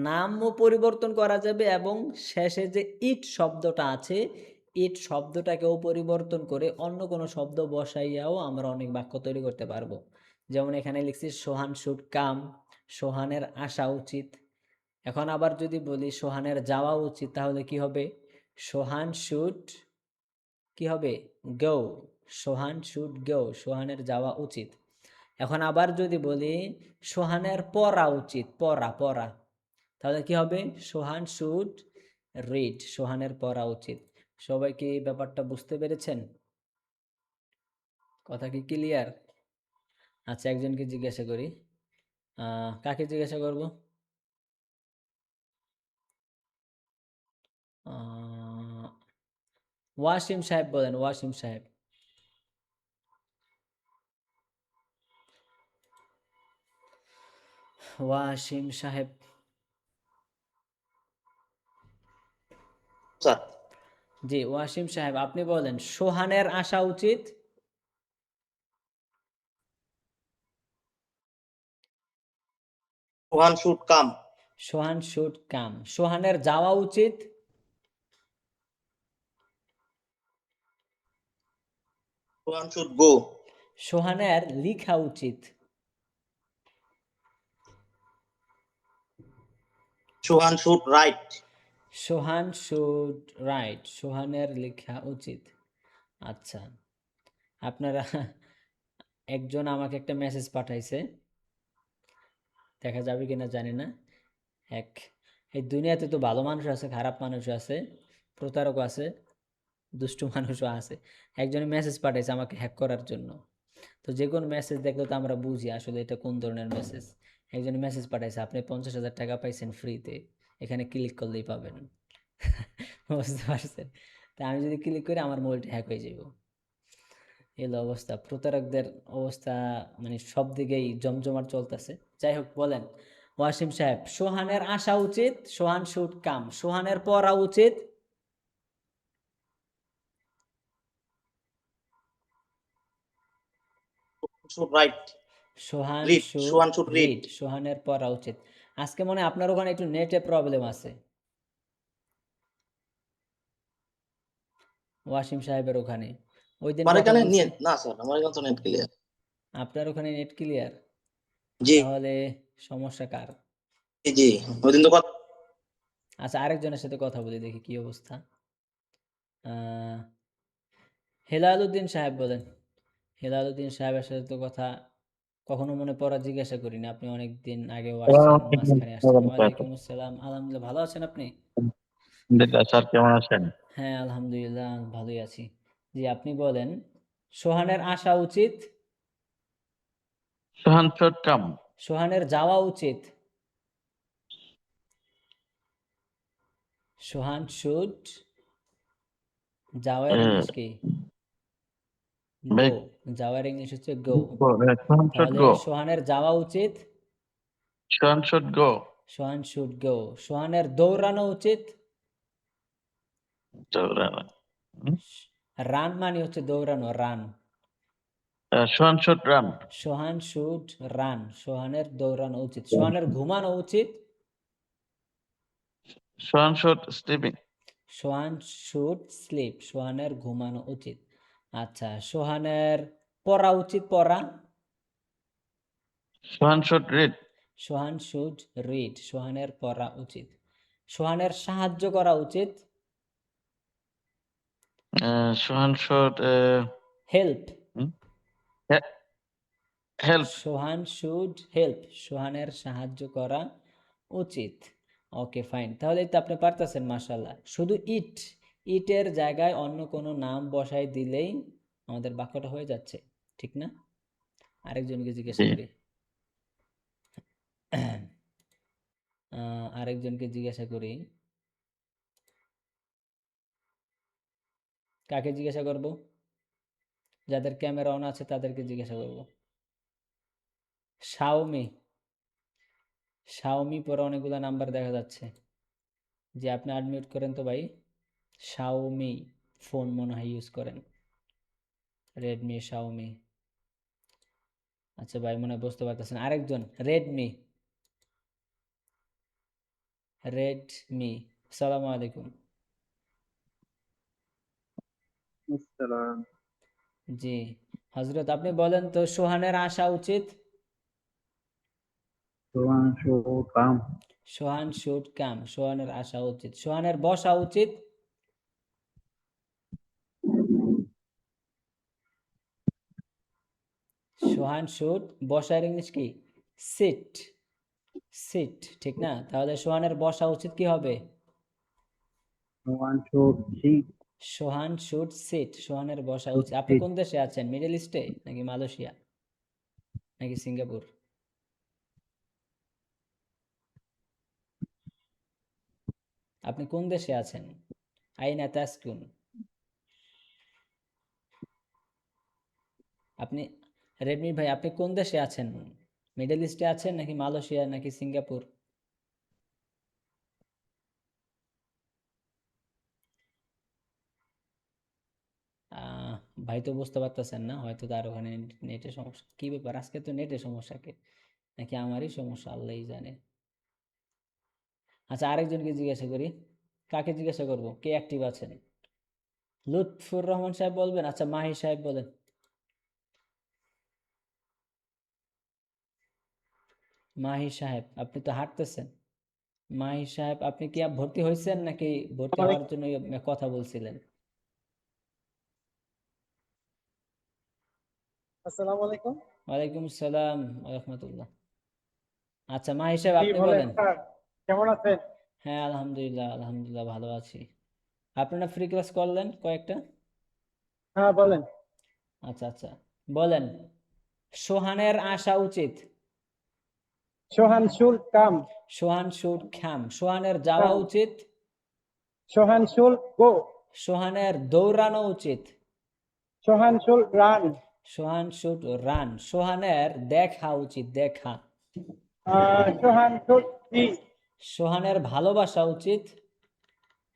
Speaker 1: নামও পরিবর্তন করা যাবে এবং শেষে যে ইট শব্দটা আছে, ইট শব্দটাকেও পরিবর্তন করে অন্য কোনো শব্দ বসাইয়াও আমরা অনেক বাক্য তৈরি করতে পারবো। যেমন এখানে লিখছি সোহান শুড কাম, সোহানের আসা উচিত। এখন আবার যদি বলি সোহানের যাওয়া উচিত, তাহলে কি হবে? সোহান শুড কি হবে? গো, সোহান শুড গো, সোহানের যাওয়া উচিত। এখন আবার যদি বলি সোহানের পড়া উচিত, পড়া পড়া, তাহলে কি হবে? সোহান শুড রিড, সোহানের পড়া উচিত। সবাই কি ব্যাপারটা বুঝতে পেরেছেন? কথা কি ক্লিয়ার? আচ্ছা, একজনকে জিজ্ঞাসা করি, কাকে জিজ্ঞাসা করব? ওয়াসিম সাহেব বলেন, ওয়াসিম সাহেব। ওয়াসিম সাহেব,
Speaker 3: স্যার
Speaker 1: জি ওয়াসিম সাহেব আপনি বলেন সোহানের আসা উচিত।
Speaker 3: Sohan should come,
Speaker 1: Sohan should come, সোহানের যাওয়া উচিত।
Speaker 3: সোহান শুড গো,
Speaker 1: সোহানের লিখা উচিত।
Speaker 3: Sohan should write,
Speaker 1: Sohan should write, সোহানের লেখা উচিত। আচ্ছা, আপনারা একজন আমাকে একটা মেসেজ পাঠাইছে, দেখা যাবে কিনা জানি না। এই দুনিয়াতে তো ভালো মানুষ আছে, খারাপ মানুষ আছে, প্রতারকও আছে, দুষ্টু মানুষও আছে। একজনে মেসেজ পাঠাইছে আমাকে হ্যাক করার জন্য। তো যে কোনো মেসেজ দেখলে তো আমরা বুঝি আসলে এটা কোন ধরনের মেসেজ। একজনে মেসেজ পাঠাইছে, আপনি 50,000 টাকা পাইছেন ফ্রিতে, এখানে ক্লিক করলেই পাবেন। বুঝতে পারছেন? তা আমি যদি ক্লিক করি আমার মোবাইলটা হ্যাক হয়ে যাব। এলো অবস্থা, প্রতারকদের অবস্থা মানে সব দিকেই জমজমাট চলতেছে। যাই হোক, বলেন ওয়াসিম সাহেব, সোহানের আসা উচিত, সোহান শুড কাম, সোহানের পড়া উচিত,
Speaker 3: Should write.
Speaker 1: Sohan
Speaker 3: Read.
Speaker 1: Should
Speaker 3: Sohan should read.
Speaker 1: Read, সোহানের পড়া উচিত। আজকে মনে হয় আপনার ওখানে একটু নেটে প্রবলেম আছে, ওয়াসিম সাহেবের ওখানে। ওই দিন
Speaker 3: আমার
Speaker 1: কথা
Speaker 3: এখানে
Speaker 1: বলছি,
Speaker 3: নেট না স্যার, আমার এখানে তো নেট ক্লিয়ার।
Speaker 1: আপনার ওখানে নেট ক্লিয়ার,
Speaker 3: জি
Speaker 1: তাহলে সমস্যা কার?
Speaker 3: জি, ওই দিন তো কথা
Speaker 1: আচ্ছা, আরেকজনের সাথে কথা বলি, দেখি কি অবস্থা। আহ হেলালুদ্দিন সাহেব বলেন। হেলালুদ্দিন সাহেবের সাথে তো কথা কখনো মনে পড়া জিজ্ঞাসা করিনি, আপনি অনেক দিন আগেও আসছেন, মাঝখানে আসছেন। ওয়ালাইকুম আসসালাম, আলহামদুলিল্লাহ, ভালো আছেন আপনি?
Speaker 5: স্যার কেমন আছেন?
Speaker 1: হ্যাঁ আলহামদুলিল্লাহ ভালোই আছি। জি, আপনি বলেন, সোহানের আসা উচিত,
Speaker 5: সোহান শুড কাম,
Speaker 1: সোহানের যাওয়া উচিত, সোহান শুড, যাওয়ার ইংলিশ কি? গো, যাওয়ার ইংলিশ হচ্ছে গো।
Speaker 5: সোহান শুড
Speaker 1: তাহলে
Speaker 5: গো,
Speaker 1: সোহানের যাওয়া উচিত,
Speaker 5: Sohan should go,
Speaker 1: Sohan should গো। সোহানের দৌড়ানো উচিত, রান মানে হচ্ছে দৌড়ানো, run.
Speaker 5: Sohan should run,
Speaker 1: Sohan should run, সোহানের দৌড়ানো উচিত। সোহানের ঘুমানো উচিত,
Speaker 5: Sohan should sleeping,
Speaker 1: Sohan should sleep, সোহানের ঘুমানো উচিত। আচ্ছা, সোহানের পড়া উচিত, পড়া,
Speaker 5: Sohan should read,
Speaker 1: Sohan should read, সোহানের পড়া উচিত। সোহানের সাহায্য করা উচিত,
Speaker 5: Sohan should
Speaker 1: help,
Speaker 5: help,
Speaker 1: Sohan should help, সোহানের সাহায্য করা উচিত। ওকে ফাইন, তাহলে তো আপনি পারতেছেন মাশাল্লাহ। শুধু ইট, ইটের জায়গায় অন্য কোনো নাম বসাই দিলেই আমাদের বাক্যটা হয়ে যাচ্ছে, ঠিক না? আরেকজনকে জিজ্ঞাসা করি, আরেকজনকে জিজ্ঞাসা করি, কাকে জিজ্ঞাসা করব? যাদের ক্যামেরা অন আছে তাদেরকে জিজ্ঞাসা করব। শাওমি, শাওমি পরে অনেকগুলো নাম্বার দেখা যাচ্ছে, যে আপনি আনমিউট করেন তো ভাই। শাওমি ফোন মনে হয় ইউজ করেন, রেডমি, শাওমি। আচ্ছা ভাই মনে হয় বুঝতে পারতেছেন। আরেকজন রেডমি, রেডমি, সালামু আলাইকুম।
Speaker 2: আসসালাম।
Speaker 1: জি হজরত, আপনি বলেন তো, সোহানের আসা উচিত,
Speaker 6: Sohan should come,
Speaker 1: Sohan should come, সোহানের আসা উচিত। সোহানের বসা উচিত, সোহান শুড, বসার ইংলিশ কি? সিট, সিট, ঠিক না? তাহলে সোহানের বসা উচিত কি হবে?
Speaker 6: Sohan should sit,
Speaker 1: Sohan should sit, সোহানের বসা উচিত। আপনি
Speaker 6: সিট,
Speaker 1: কোন দেশে আছেন? মিডল ইস্টে নাকি মালয়েশিয়া নাকি সিঙ্গাপুর? আপনি কোন দেশে আছেন? আইনা তাসকুন, আপনি, রেডমি ভাই আপনি কোন দেশে আছেন? মিডল ইস্টে আছেন নাকি মালয়েশিয়া নাকি সিঙ্গাপুর? আহ, ভাই তো বুঝতে পারতেছেন না, হয়তো তার ওখানে নেটের সমস্যা। কি ব্যাপার, আজকে তো নেটের সমস্যা, কে নাকি আমারই সমস্যা, আল্লাহই জানে। আচ্ছা, আরেকজনকে জিজ্ঞাসা করি, কাকে জিজ্ঞাসা করব, কে অ্যাক্টিভ আছেন? লুৎফুর রহমান সাহেব বলবেন? আচ্ছা, মাহি সাহেব বলেন। মাহি সাহেব আপনি তো হাঁটতেছেন। মাহি সাহেব, আপনি কি ভর্তি হয়েছেন নাকি ভর্তি হওয়ার জন্য কথা বলছিলেন?
Speaker 8: আসসালামু আলাইকুম।
Speaker 1: ওয়ালাইকুম আসসালাম রহমতুল্লাহ। আচ্ছা মাহি সাহেব
Speaker 8: জি
Speaker 1: আপনি
Speaker 8: বলেন
Speaker 1: বলেন।
Speaker 8: স্যার, কেমন আছেন?
Speaker 1: হ্যাঁ আলহামদুলিল্লাহ, আলহামদুলিল্লাহ ভালো আছি। আপনারা ফ্রি ক্লাস করলেন কয়েকটা?
Speaker 6: হ্যাঁ বলেন।
Speaker 1: আচ্ছা আচ্ছা, বলেন। সোহানের আসা উচিত।
Speaker 6: Sohan should come.
Speaker 1: Sohan should খাম। সোহানের যাওয়া
Speaker 6: Come.
Speaker 1: উচিত।
Speaker 6: সোহান শুড গো।
Speaker 1: সোহানের দৌড়ানো উচিত।
Speaker 6: Sohan should run.
Speaker 1: Sohan should run. সোহানের দেখা উচিত, দেখা।
Speaker 6: সোহান শুড সি।
Speaker 1: সোহানের ভালোবাসা উচিত।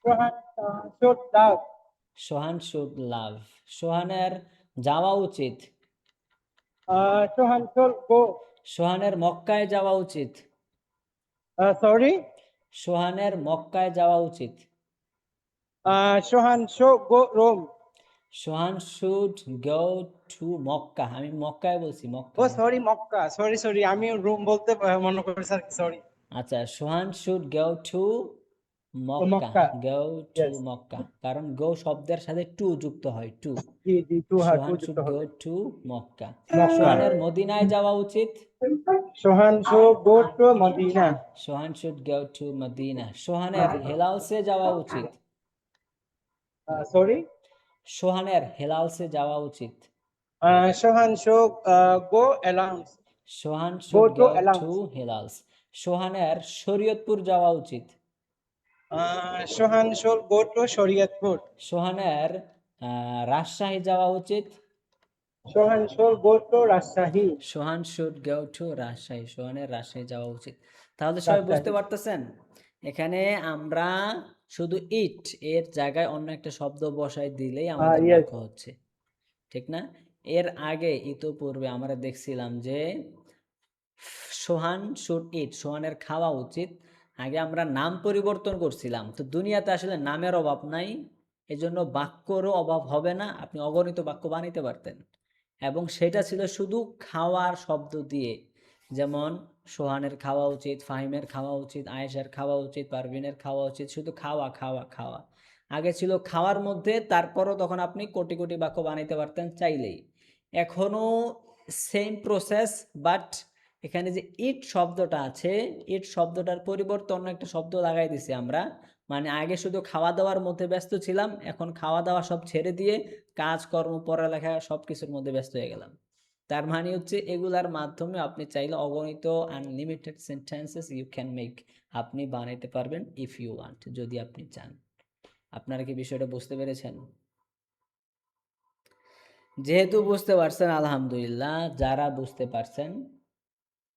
Speaker 6: Sohan should love.
Speaker 1: Sohan should love. সোহানের যাওয়া উচিত।
Speaker 6: সোহান শুড গো।
Speaker 1: সোহানের মক্কায় যাওয়া উচিত।
Speaker 6: সরি।
Speaker 1: সোহানের মক্কায় যাওয়া উচিত।
Speaker 6: Sohan should go Rome.
Speaker 1: Sohan should go to Makkah. আমি মক্কায় বলছি, Makkah.
Speaker 6: Oh sorry, Makkah. Sorry sorry, আমি রোম বলতে মনে করি স্যার, সরি।
Speaker 1: আচ্ছা, Sohan should go to Makkah.
Speaker 6: Makkah.
Speaker 1: Go to
Speaker 6: Yes.
Speaker 1: Makkah, কারণ গো শব্দের সাথে টু যুক্ত হয়, টু।
Speaker 6: জি জি, টু হ্যাঁ, টু
Speaker 1: সোহান
Speaker 6: যুক্ত
Speaker 1: শুড গো
Speaker 6: হবে।
Speaker 1: টু মক্কা।
Speaker 6: মক্কা।
Speaker 1: সোহানের মদিনায় যাওয়া উচিত।
Speaker 6: Sohan should go to Madina.
Speaker 1: Sohan should go to Madina. সোহানের হেলালসে যাওয়া উচিত।
Speaker 6: সরি।
Speaker 1: সোহানের হেলালসে যাওয়া উচিত।
Speaker 6: সোহান শুড গো অ্যালাউন্স।
Speaker 1: Sohan
Speaker 6: Go
Speaker 1: should
Speaker 6: to
Speaker 1: go
Speaker 6: Alams.
Speaker 1: To হেলালস। সোহানের শরীয়তপুর যাওয়া উচিত।
Speaker 6: Sohan should go to Shariatpur.
Speaker 1: সোহানের রাজশাহী যাওয়া উচিত।
Speaker 6: Sohan should go to Rajshahi.
Speaker 1: Sohan should go to Rajshahi. সোহানের রাজশাহী যাওয়া উচিত। তাহলে সবাই বুঝতে
Speaker 6: রাজশাহী।
Speaker 1: পারতেছেন, এখানে আমরা শুধু ইট এর জায়গায় অন্য একটা শব্দ বসাই দিলেই আমাদের
Speaker 6: ইয়েস।
Speaker 1: বাক্য হচ্ছে, ঠিক না? এর আগে ইতোপূর্বে আমরা দেখছিলাম যে সোহান শুড ইট, সোহানের খাওয়া উচিত। আগে আমরা নাম পরিবর্তন করছিলাম, তো দুনিয়াতে আসলে নামের অভাব নাই, এজন্য বাক্যরও অভাব হবে না, আপনি অগণিত বাক্য বানাইতে পারতেন। এবং সেটা ছিল শুধু খাওয়ার শব্দ দিয়ে, যেমন সোহানের খাওয়া উচিত, ফাহিমের খাওয়া উচিত, আয়েশার খাওয়া উচিত, পারভিনের খাওয়া উচিত, শুধু খাওয়া খাওয়া খাওয়া। আগে ছিল খাওয়ার মধ্যে, তারপরও তখন আপনি কোটি কোটি বাক্য বানাইতে পারতেন চাইলেই। এখনও সেম প্রসেস, বাট এখানে যে ইট শব্দটা আছে, ইট শব্দটার পরিবর্তে অন্য একটা শব্দ লাগাই দিছি আমরা। মানে আগে শুধু খাওয়া দাওয়ার মধ্যে ব্যস্ত ছিলাম, এখন খাওয়া দাওয়া সব ছেড়ে দিয়ে কাজকর্ম, পড়ালেখা সব কিছুর মধ্যে ব্যস্ত হয়ে গেলাম। তার মানে হচ্ছে এগুলার মাধ্যমে আপনি চাইলে অগণিত unlimited sentences you can make, আপনি বানাইতে পারবেন ইফ ইউ ওয়ান্ট, যদি আপনি চান। আপনারা কি বিষয়টা বুঝতে পেরেছেন? যেহেতু বুঝতে পারছেন আলহামদুলিল্লাহ, যারা বুঝতে পারছেন,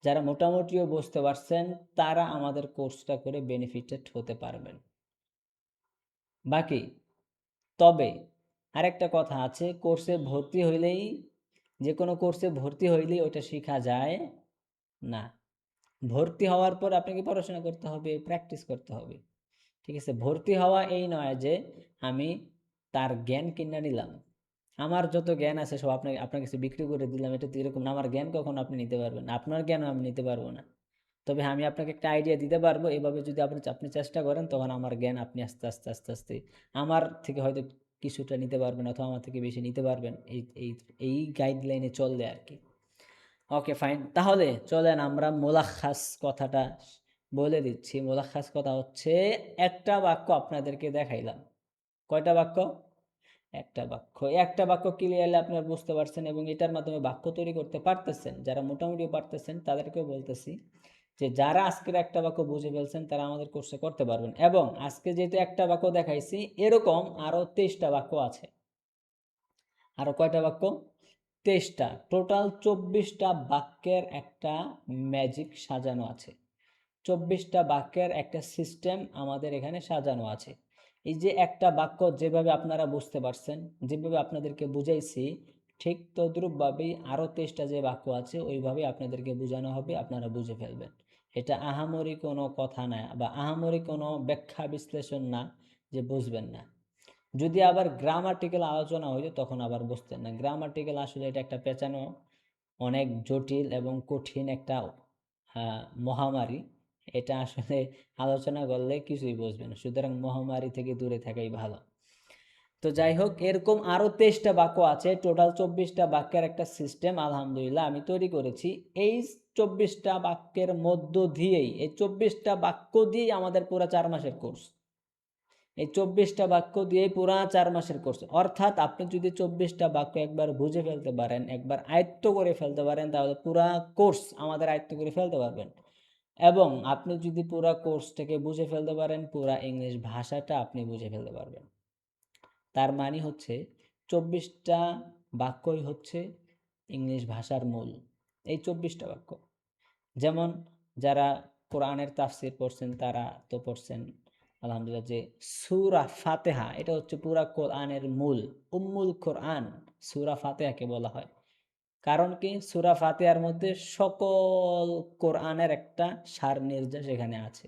Speaker 1: যারা মোটামুটিও বুঝতে পারছেন, তারা আমাদের কোর্সটা করে বেনিফিটেড হতে পারবেন। বাকি তবে আরেকটা কথা আছে, কোর্সে ভর্তি হইলেই, যে কোনো কোর্সে ভর্তি হইলেই ওটা শেখা যায় না। ভর্তি হওয়ার পর আপনাকে পড়াশোনা করতে হবে, প্র্যাকটিস করতে হবে, ঠিক আছে? ভর্তি হওয়া এই নয় যে আমি তার জ্ঞান কিনে নিলাম, আমার যত জ্ঞান আছে সব আপনার কাছে বিক্রি করে দিলাম, এটা তো এরকম না। আমার জ্ঞান কখনো আপনি নিতে পারবেন না, আপনার জ্ঞানও আমি নিতে পারবো না। তবে আমি আপনাকে একটা আইডিয়া দিতে পারবো, এভাবে যদি আপনি চেষ্টা করেন, তখন আমার জ্ঞান আপনি আস্তে আস্তে আস্তে আস্তে আমার থেকে হয়তো কিছুটা নিতে পারবেন, অথবা আমার থেকে বেশি নিতে পারবেন, এই এই এই গাইডলাইনে চললে আর কি। ওকে ফাইন, তাহলে চলেন আমরা মোলাখাস কথাটা বলে দিচ্ছি। মোলাখাস কথা হচ্ছে, একটা বাক্য আপনাদেরকে দেখাইলাম। কয়টা বাক্য? একটা বাক্য। একটা বাক্য ক্লিয়ারলি আপনারা বুঝতে পারছেন এবং এটার মাধ্যমে বাক্য তৈরি করতে পারতেছেন। যারা মোটামুটি পারতেছেন তাদেরকেও বলতেছি যে যারা আজকের একটা বাক্য বুঝে ফেলছেন তারা আমাদের কোর্সে করতে পারবেন। এবং আজকে যেহেতু একটা বাক্য দেখাইছি, এরকম আরও 23টা বাক্য আছে। আরও কয়টা বাক্য? 23টা। টোটাল 24টা বাক্যের একটা ম্যাজিক সাজানো আছে, 24টা বাক্যের একটা সিস্টেম আমাদের এখানে সাজানো আছে। এই যে একটা বাক্য যেভাবে আপনারা বুঝতে পারছেন, যেভাবে আপনাদেরকে বুঝাইছি, ঠিক তদ্রূপভাবেই আরও 23টা যে বাক্য আছে ওইভাবেই আপনাদেরকে বোঝানো হবে, আপনারা বুঝে ফেলবেন। এটা আহামরি কোনো কথা না, বা আহামরি কোনো ব্যাখ্যা বিশ্লেষণ না যে বুঝবেন না। যদি আবার গ্রামাটিক্যাল আলোচনা হইতো তখন আবার বুঝতেন না। গ্রামাটিক্যাল আসলে এটা একটা পেঁচানো, অনেক জটিল এবং কঠিন একটা মহামারী। এটা আসলে আলোচনা করলে কিছুই বুঝবেন না, সুতরাং মহামারী থেকে দূরে থাকাই ভালো। তো যাই হোক, এরকম আরও 23টা বাক্য আছে, টোটাল 24টা বাক্যের একটা সিস্টেম আলহামদুলিল্লাহ আমি তৈরি করেছি। এই 24টা বাক্যের মধ্য দিয়েই, এই 24টা বাক্য দিয়েই আমাদের পুরো 4 মাসের কোর্স। এই 24টা বাক্য দিয়েই পুরা 4 মাসের কোর্স। অর্থাৎ আপনি যদি 24টা বাক্য একবার বুঝে ফেলতে পারেন, একবার আয়ত্ত করে ফেলতে পারেন, তাহলে পুরা কোর্স আমাদের আয়ত্ত করে ফেলতে পারবেন। এবং আপনি যদি পুরা কোর্সটাকে বুঝে ফেলতে পারেন, পুরা ইংলিশ ভাষাটা আপনি বুঝে ফেলতে পারবেন। তার মানে হচ্ছে 24টা বাক্যই হচ্ছে ইংলিশ ভাষার মূল, এই 24টা বাক্য। যেমন যারা কোরআনের তাফসির পড়ছেন তারা তো পড়ছেন আলহামদুলিল্লাহ যে সূরা ফাতিহা এটা হচ্ছে পুরা কোরআনের মূল, উম্মুল কোরআন সূরা ফাতিহাকে বলা হয়। কারণ কি, সূরা ফাতিহার মধ্যে সকল কোরআনের একটা সার নির্যাস এখানে আছে।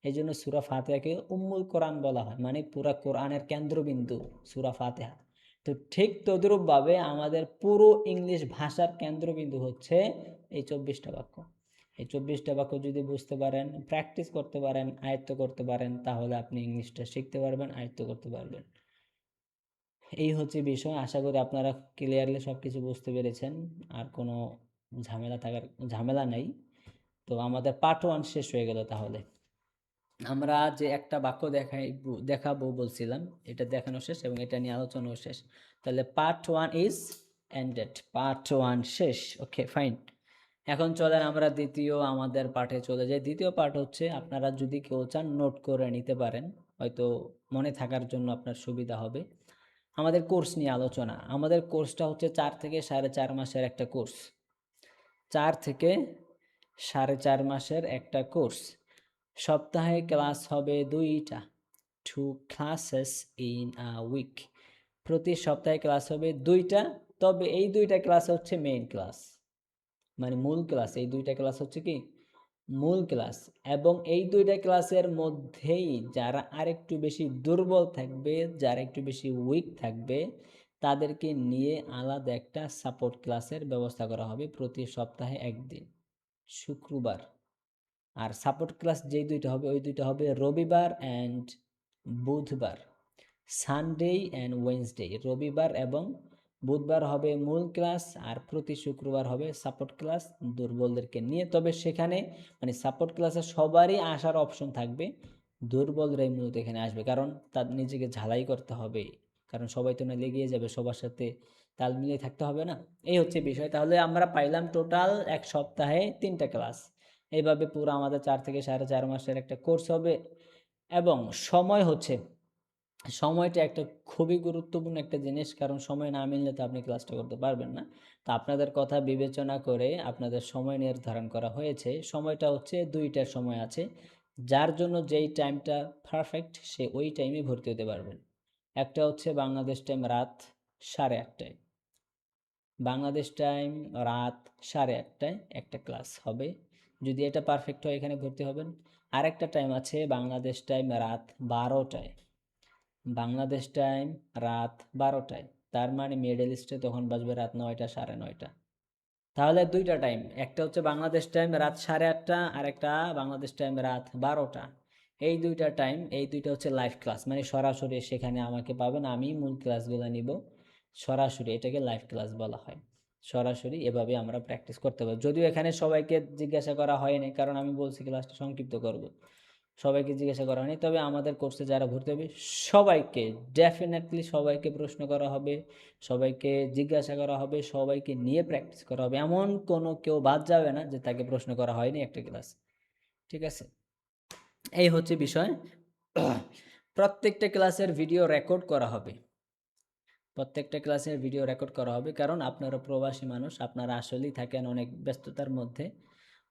Speaker 1: এই জন্য সূরা ফাতিহাকে উম্মুল কোরআন বলা হয়, মানে পুরা কোরআনের কেন্দ্রবিন্দু সূরা ফাতিহা। তো ঠিক তদ্রূপভাবে আমাদের পুরো ইংলিশ ভাষার কেন্দ্রবিন্দু হচ্ছে এই 24টা বাক্য। এই 24টা বাক্য যদি বুঝতে পারেন, প্র্যাকটিস করতে পারেন, আয়ত্ত করতে পারেন, তাহলে আপনি ইংলিশটা শিখতে পারবেন, আয়ত্ত করতে পারবেন। এই হচ্ছে বিষয়। আশা করি আপনারা ক্লিয়ারলি সব কিছু বুঝতে পেরেছেন, আর কোনো ঝামেলা নেই। তো আমাদের পার্ট 1 শেষ হয়ে গেল। তাহলে আমরা যে একটা বাক্য দেখাবো বলছিলাম, এটা দেখানো শেষ এবং এটা নিয়ে আলোচনাও শেষ। তাহলে পার্ট 1 ইজ এন্ডেড, পার্ট 1 শেষ। ওকে, ফাইন। এখন চলেন আমরা আমাদের পাঠে চলে যাই। দ্বিতীয় পার্ট হচ্ছে, আপনারা যদি কেউ চান নোট করে নিতে পারেন, হয়তো মনে থাকার জন্য আপনার সুবিধা হবে। আমাদের কোর্স নিয়ে আলোচনা। আমাদের কোর্সটা হচ্ছে 4 থেকে 4.5 মাসের একটা কোর্স। 4 থেকে 4.5 মাসের একটা কোর্স। সপ্তাহে ক্লাস হবে 2টা, 2 classes in a week। প্রতি সপ্তাহে ক্লাস হবে 2টা, তবে এই 2টা ক্লাস হচ্ছে মেইন ক্লাস, মানে মূল ক্লাস। এই 2টা ক্লাস হচ্ছে কি মূল ক্লাস। এবং এই 2টা ক্লাসের মধ্যেই যারা আরেকটু বেশি দুর্বল থাকবে, যারা একটু বেশি উইক থাকবে, তাদেরকে নিয়ে আলাদা একটা সাপোর্ট ক্লাসের ব্যবস্থা করা হবে প্রতি সপ্তাহে একদিন, শুক্রবার। আর সাপোর্ট ক্লাস যেই 2টা হবে, ওই 2টা হবে রবিবার অ্যান্ড বুধবার, সানডে অ্যান্ড ওয়েডনেসডে। রবিবার এবং বুধবার হবে মূল ক্লাস, আর প্রতি শুক্রবার হবে সাপোর্ট ক্লাস দুর্বলদেরকে নিয়ে। তবে সেখানে মানে সাপোর্ট ক্লাসে সবারই আসার অপশন থাকবে, দুর্বলরাই মূলত এখানে আসবে, কারণ তার নিজেকে ঝালাই করতে হবে, কারণ সবাই তো না লেগিয়ে যাবে, সবার সাথে তাল মিলিয়ে থাকতে হবে না। এই হচ্ছে বিষয়। তাহলে আমরা পাইলাম টোটাল এক সপ্তাহে 3টা ক্লাস। এইভাবে পুরো আমাদের 4 থেকে 4.5 মাসের একটা কোর্স হবে। এবং সময়টা একটা খুবই গুরুত্বপূর্ণ একটা জিনিস, কারণ সময় না মিললে তো আপনি ক্লাসটা করতে পারবেন না। তো আপনাদের কথা বিবেচনা করে আপনাদের সময় নির্ধারণ করা হয়েছে। সময়টা হচ্ছে 2টার সময় আছে, যার জন্য যেই টাইমটা পারফেক্ট সে ওই টাইমে ভর্তি হতে পারবেন। একটা হচ্ছে বাংলাদেশ টাইম রাত 8:30টায়, বাংলাদেশ টাইম রাত 8:30টায় একটা ক্লাস হবে। যদি এটা পারফেক্ট হয় এখানে ভর্তি হবেন। আরেকটা টাইম আছে বাংলাদেশ টাইম রাত 12টায়, বাংলাদেশ টাইম রাত 12টায়, তার মানে মিডল ইস্টে তখন বাজবে রাত 9টা 9:30। তাহলে 2টা টাইম, একটা হচ্ছে বাংলাদেশ টাইম রাত 8:30, আর একটা বাংলাদেশ টাইম রাত 12টা। এই 2টা টাইম, এই 2টা হচ্ছে লাইভ ক্লাস, মানে সরাসরি সেখানে আমাকে পাবেন, আমি মূল ক্লাসগুলো নিব সরাসরি, এটাকে লাইভ ক্লাস বলা হয়। সরাসরি এভাবে আমরা প্র্যাকটিস করতে পারি। যদিও এখানে সবাইকে জিজ্ঞাসা করা হয়নি, কারণ আমি বলছি ক্লাসটা সংক্ষিপ্ত করব, সবাইকে জিজ্ঞাসা করা হয়নি। তবে আমাদের কোর্সে যারা ভর্তি হবে সবাইকে, ডেফিনেটলি সবাইকে প্রশ্ন করা হবে, সবাইকে জিজ্ঞাসা করা হবে, সবাইকে নিয়ে প্র্যাকটিস করা হবে। এমন কোনো কেউ বাদ যাবে না যে তাকে প্রশ্ন করা হয়নি একটা ক্লাস। ঠিক আছে, এই হচ্ছে বিষয়। প্রত্যেকটা ক্লাসের ভিডিও রেকর্ড করা হবে, প্রত্যেকটা ক্লাসের ভিডিও রেকর্ড করা হবে, কারণ আপনারা প্রবাসী মানুষ, আপনারা আসলেই থাকেন অনেক ব্যস্ততার মধ্যে,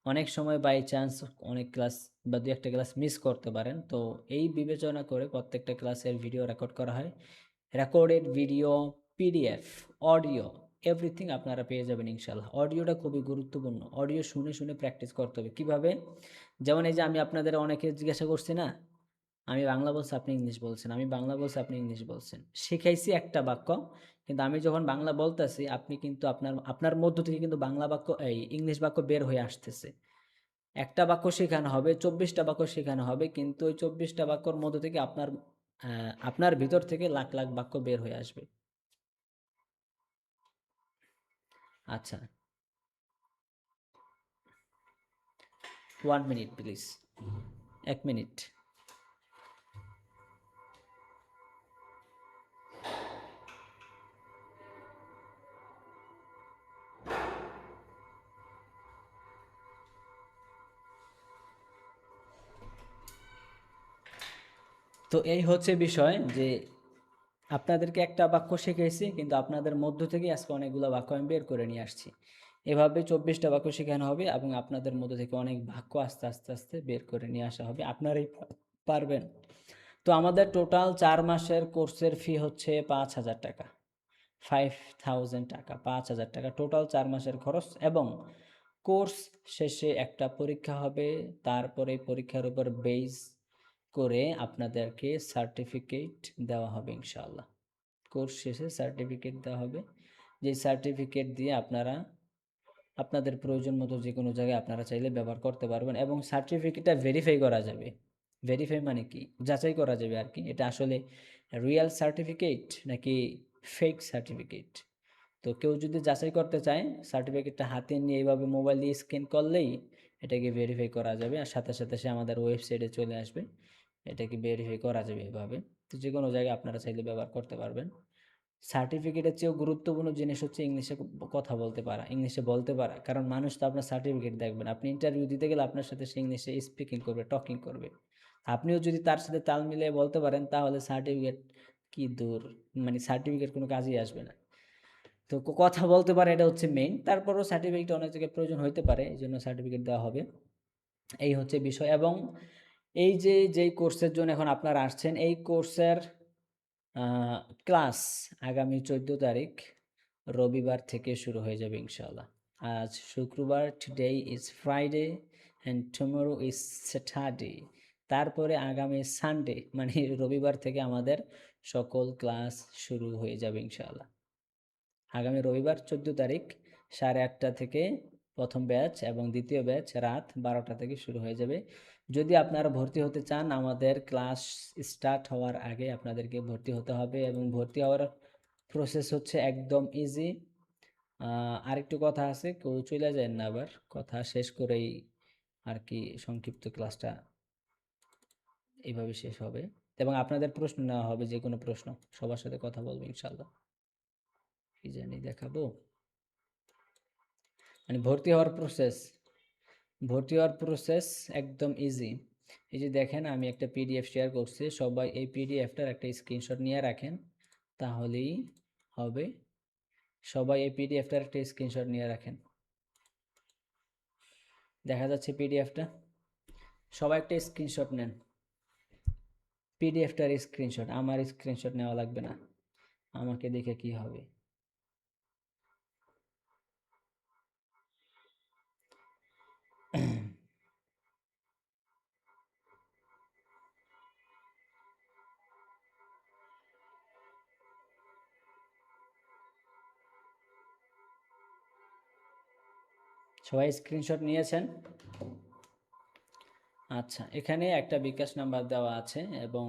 Speaker 1: অনেক সময় বাই চান্স অনেক ক্লাস বা 2-1টা ক্লাস মিস করতে পারেন। তো এই বিবেচনা করে প্রত্যেকটা ক্লাসের ভিডিও রেকর্ড করা হয়। Recorded video, PDF, audio, everything আপনারা পেয়ে যাবেন ইনশাল্লাহ। অডিওটা খুবই গুরুত্বপূর্ণ, অডিও শুনে শুনে প্র্যাকটিস করতে হবে। কিভাবে? যেমন এই যে আমি আপনাদের অনেকে জিজ্ঞাসা করছি না, আমি বাংলা বলছি আপনি ইংলিশ বলছেন, আমি বাংলা বলছি আপনি ইংলিশ বলছেন, শিখাইছি একটা বাক্য, কিন্তু আমি যখন বাংলা বলতেছি আপনি কিন্তু আপনার মধ্য থেকে কিন্তু বাংলা বাক্য এই ইংলিশ বাক্য বের হয়ে আসতেছে। একটা বাক্য শেখানো হবে, 24টা বাক্য শেখানো হবে, কিন্তু ওই 24টা বাক্যর মধ্য থেকে আপনার ভিতর থেকে লাখ লাখ বাক্য বের হয়ে আসবে। আচ্ছা, 1 মিনিট প্লিজ, 1 মিনিট। তো এই হচ্ছে বিষয় যে আপনাদেরকে একটা বাক্য শিখেছি, কিন্তু আপনাদের মধ্য থেকে আজকে অনেকগুলো বাক্য আমি বের করে নিয়ে আসছি। এভাবে 24টা বাক্য শেখানো হবে এবং আপনাদের মধ্য থেকে অনেক বাক্য আস্তে আস্তে আস্তে বের করে নিয়ে আসা হবে, আপনারাই পারবেন। তো আমাদের টোটাল 4 মাসের কোর্সের ফি হচ্ছে 5,000 টাকা, 5,000 টাকা, 5,000 টাকা টোটাল 4 মাসের খরচ। এবং কোর্স শেষে একটা পরীক্ষা হবে, তারপরে পরীক্ষার উপর বেস করে আপনাদেরকে সার্টিফিকেট দেওয়া হবে ইনশাআল্লাহ। কোর্স শেষে সার্টিফিকেট দেওয়া হবে, যে সার্টিফিকেট দিয়ে আপনারা আপনাদের প্রয়োজন মতো যে কোনো জায়গায় আপনারা চাইলে ব্যবহার করতে পারবেন। এবং সার্টিফিকেটটা ভেরিফাই করা যাবে। ভেরিফাই মানে কি, যাচাই করা যাবে আর কি, এটা আসলে রিয়েল সার্টিফিকেট নাকি ফেক সার্টিফিকেট। তো কেউ যদি যাচাই করতে চায়, সার্টিফিকেটটা হাতে নিয়ে এইভাবে মোবাইল দিয়ে স্ক্যান করলেই এটাকে ভেরিফাই করা যাবে, আর সাথে সাথে সে আমাদের ওয়েবসাইটে চলে আসবে, এটাকে ভেরিফাই করা যাবে এভাবে। তো যে কোনো জায়গায় আপনারা চাইলে ব্যবহার করতে পারবেন। সার্টিফিকেটের চেয়েও গুরুত্বপূর্ণ জিনিস হচ্ছে ইংলিশে কথা বলতে পারা, ইংলিশে বলতে পারা। কারণ মানুষ তো আপনার সার্টিফিকেট দেখবেন, আপনি ইন্টারভিউ দিতে গেলে আপনার সাথে সে ইংলিশে স্পিকিং করবে, টকিং করবে। আপনিও যদি তার সাথে তাল মিলিয়ে বলতে পারেন, তাহলে সার্টিফিকেট কি দূর, মানে সার্টিফিকেট কোনো কাজেই আসবে না। তো কথা বলতে পারে, এটা হচ্ছে মেইন। তারপরও সার্টিফিকেট অনেক জায়গায় প্রয়োজন হতে পারে, এই জন্য সার্টিফিকেট দেওয়া হবে। এই হচ্ছে বিষয়। এবং এই যে যেই কোর্সের জন্য এখন আপনারা আসছেন, এই কোর্সের ক্লাস আগামী 14 তারিখ রবিবার থেকে শুরু হয়ে যাবে ইনশাআল্লাহ। আজ শুক্রবার, today is Friday and tomorrow is Saturday. তারপরে আগামী সানডে মানে রবিবার থেকে আমাদের সকল ক্লাস শুরু হয়ে যাবে ইনশাআল্লাহ। আগামী রবিবার 14 তারিখ 8:30 থেকে প্রথম ব্যাচ এবং দ্বিতীয় ব্যাচ রাত 12টা থেকে শুরু হয়ে যাবে। যদি আপনারা ভর্তি হতে চান, আমাদের ক্লাস স্টার্ট হওয়ার আগে আপনাদেরকে ভর্তি হতে হবে, এবং ভর্তি হওয়ার প্রসেস হচ্ছে একদম ইজি। আরেকটু কথা আছে, কেউ চলে যায় না, আবার কথা শেষ করেই আর কি সংক্ষিপ্ত ক্লাসটা এইভাবে শেষ হবে। এবং আপনাদের প্রশ্ন নেওয়া হবে, যে কোনো প্রশ্ন সবার সাথে কথা বলবো ইনশাল্লাহ। কি জানি দেখাবো, মানে ভর্তি হওয়ার প্রসেস একদম ইজি। এই যে দেখেন, আমি একটা পিডিএফ শেয়ার করছি, সবাই এই পিডিএফটার একটা স্ক্রিনশট নিয়ে রাখেন, তাহলেই হবে। সবাই এই পিডিএফটার একটা স্ক্রিনশট নিয়ে রাখেন। দেখা যাচ্ছে পিডিএফটা? সবাই একটা স্ক্রিনশট নেন, পিডিএফটার স্ক্রিনশট। আমার স্ক্রিনশট নেওয়া লাগবে না, আমাকে দেখে কি হবে। সবাই স্ক্রিনশট নিয়েছেন? আচ্ছা, এখানে একটা বিকাশ নাম্বার দেওয়া আছে এবং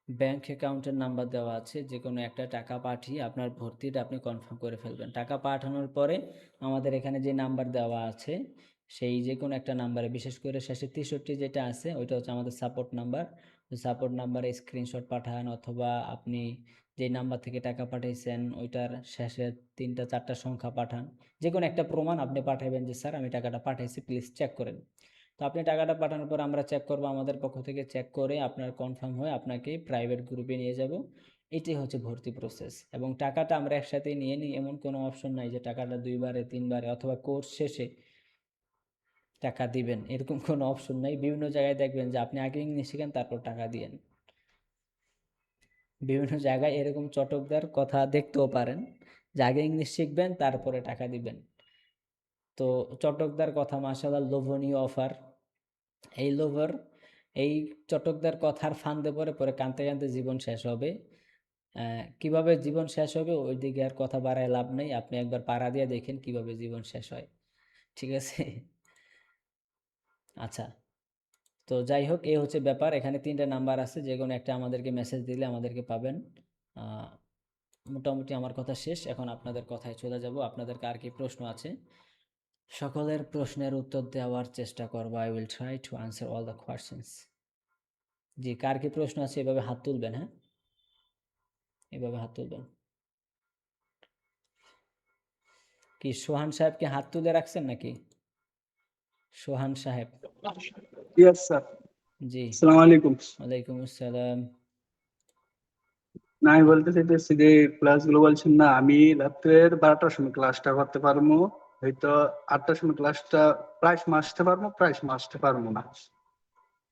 Speaker 1: ব্যাংক অ্যাকাউন্টের নাম্বার দেওয়া আছে। যে কোনো একটা টাকা পাঠিয়ে আপনার ভর্তিটা আপনি কনফার্ম করে ফেলবেন। টাকা পাঠানোর পরে আমাদের এখানে যে নাম্বার দেওয়া আছে, সেই যে কোনো একটা নাম্বারে, বিশেষ করে শেষে 63 যেটা আছে, ওইটা হচ্ছে আমাদের সাপোর্ট নাম্বার। সাপোর্ট নাম্বারে স্ক্রিনশট পাঠান, অথবা আপনি যে নাম্বার থেকে টাকা পাঠাইছেন ওইটার শেষে 3টা 4টা সংখ্যা পাঠান। যে কোনো একটা প্রমাণ আপনি পাঠাবেন যে স্যার আমি টাকাটা পাঠাইছি, প্লিজ চেক করেন। তো আপনি টাকাটা পাঠানোর পর আমরা চেক করব, আমাদের পক্ষ থেকে চেক করে আপনার কনফার্ম হয়ে আপনাকে প্রাইভেট গ্রুপে নিয়ে যাব। এটাই হচ্ছে ভর্তি প্রসেস। এবং টাকাটা আমরা একসাথে নিয়ে নিই, এমন কোনো অপশন নাই যে টাকাটা 2বারে 3বারে অথবা কোর্স শেষে টাকা দিবেন, এরকম কোনো অপশন নাই। বিভিন্ন জায়গায় দেখবেন যে আপনি আগে ইংলিশ শিখেন তারপর টাকা দিয়েন, বিভিন্ন জায়গায় এরকম চটকদার কথা দেখতেও পারেন যে আগে ইংলিশ শিখবেন তারপরে টাকা দিবেন। তো চটকদার কথা, মাশাআল্লাহ, লোভনীয় অফার। এই চটকদার কথার ফান্দে পরে পরে কাঁদতে কাঁদতে জীবন শেষ হবে। কিভাবে জীবন শেষ হবে ওই দিকে আর কথা বাড়ায় লাভ নেই, আপনি একবার পাড়া দিয়ে দেখেন কিভাবে জীবন শেষ হয়, ঠিক আছে? আচ্ছা, তো যাই হোক, এই হচ্ছে ব্যাপার। এখানে 3টা নাম্বার আছে, যে কোনো একটা আমাদেরকে মেসেজ দিলে আমাদেরকে পাবেন। মোটামুটি আমার কথা শেষ, এখন আপনাদের কথায় চলে যাব। আপনাদের কার কি প্রশ্ন আছে? সকলের প্রশ্নের উত্তর দেওয়ার চেষ্টা করব। I will try to answer all the questions. জি, কার কি প্রশ্ন আছে এভাবে হাত তুলবেন, হ্যাঁ, এভাবে হাত তুলবেন। কি সোহান সাহেব কি হাত তুলে রাখছেন নাকি? সোহান সাহেব?
Speaker 4: Yes, sir.
Speaker 1: জি,
Speaker 4: Assalamu alaikum.
Speaker 1: ওয়ালাইকুম আসসালাম।
Speaker 4: না আমি বলতে চাইতেছি যে ক্লাসগুলো বলছেন না, আমি রাত্রের 12টার সময় ক্লাসটা করতে পারবো, হয়তো 8টার সময় ক্লাসটা প্রায় সময় আসতে পারবো, প্রায় সময় আসতে পারবো না।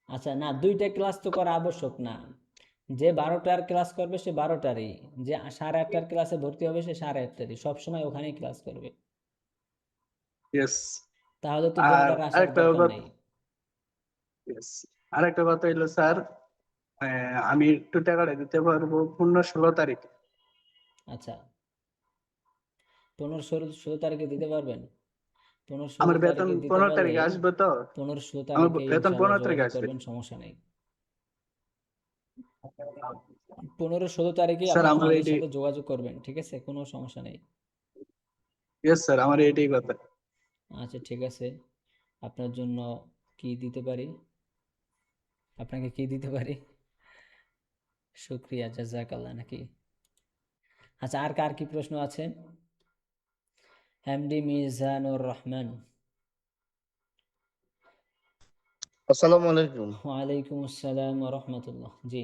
Speaker 1: আচ্ছা, না, দুইটা ক্লাস তো করা আবশ্যক না। যে 12টার ক্লাস করবে সে 12টারই, যে 8:30টার ক্লাসে ভর্তি হবে সে 8:30টারই, সবসময় ওখানেই ক্লাস করবে।
Speaker 4: ইয়েস।
Speaker 1: তাহলে তো
Speaker 4: আর
Speaker 1: দুটার আসার
Speaker 4: আরেকটা
Speaker 1: দরকার
Speaker 4: ব্যাপার,
Speaker 1: নেই।
Speaker 4: ইয়েস, আরেকটা কথা হইলো স্যার, আমি একটু টাকাটা দিতে পারবো 15-16 তারিখে।
Speaker 1: আচ্ছা, 15-16 তারিখে দিতে পারবেন? 15-16
Speaker 4: আমার বেতন
Speaker 1: তারিখে দিতে
Speaker 4: 15
Speaker 1: পারলে
Speaker 4: তারিখে আসবে তো,
Speaker 1: 15-16
Speaker 4: আমার
Speaker 1: তারিখে
Speaker 4: বেতন
Speaker 1: ইনশাল্লাহ
Speaker 4: 15 তারিখে
Speaker 1: যোগাযোগ
Speaker 4: আসবে।
Speaker 1: করবেন, সমস্যা নেই। 15-16 তারিখে
Speaker 4: স্যার
Speaker 1: আপনি
Speaker 4: আমার
Speaker 1: আমাদের
Speaker 4: এটি,
Speaker 1: সাথে যোগাযোগ করবেন, ঠিক আছে, কোনো সমস্যা নেই।
Speaker 4: ইয়েস স্যার, আমার এটাই কথা।
Speaker 1: আচ্ছা, ঠিক আছে। আপনার জন্য কি দিতে পারি? আপনাকে কি দিতে পারি? শুক্রিয়া, জাজাকাল্লাহ নাকি? আচ্ছা, আর কার কি প্রশ্ন আছে? এমডি মিজানুর রহমান।
Speaker 8: আসসালামু আলাইকুম
Speaker 1: ওয়ালাইকুম আসসালাম ওয়া রাহমাতুল্লাহ। জি,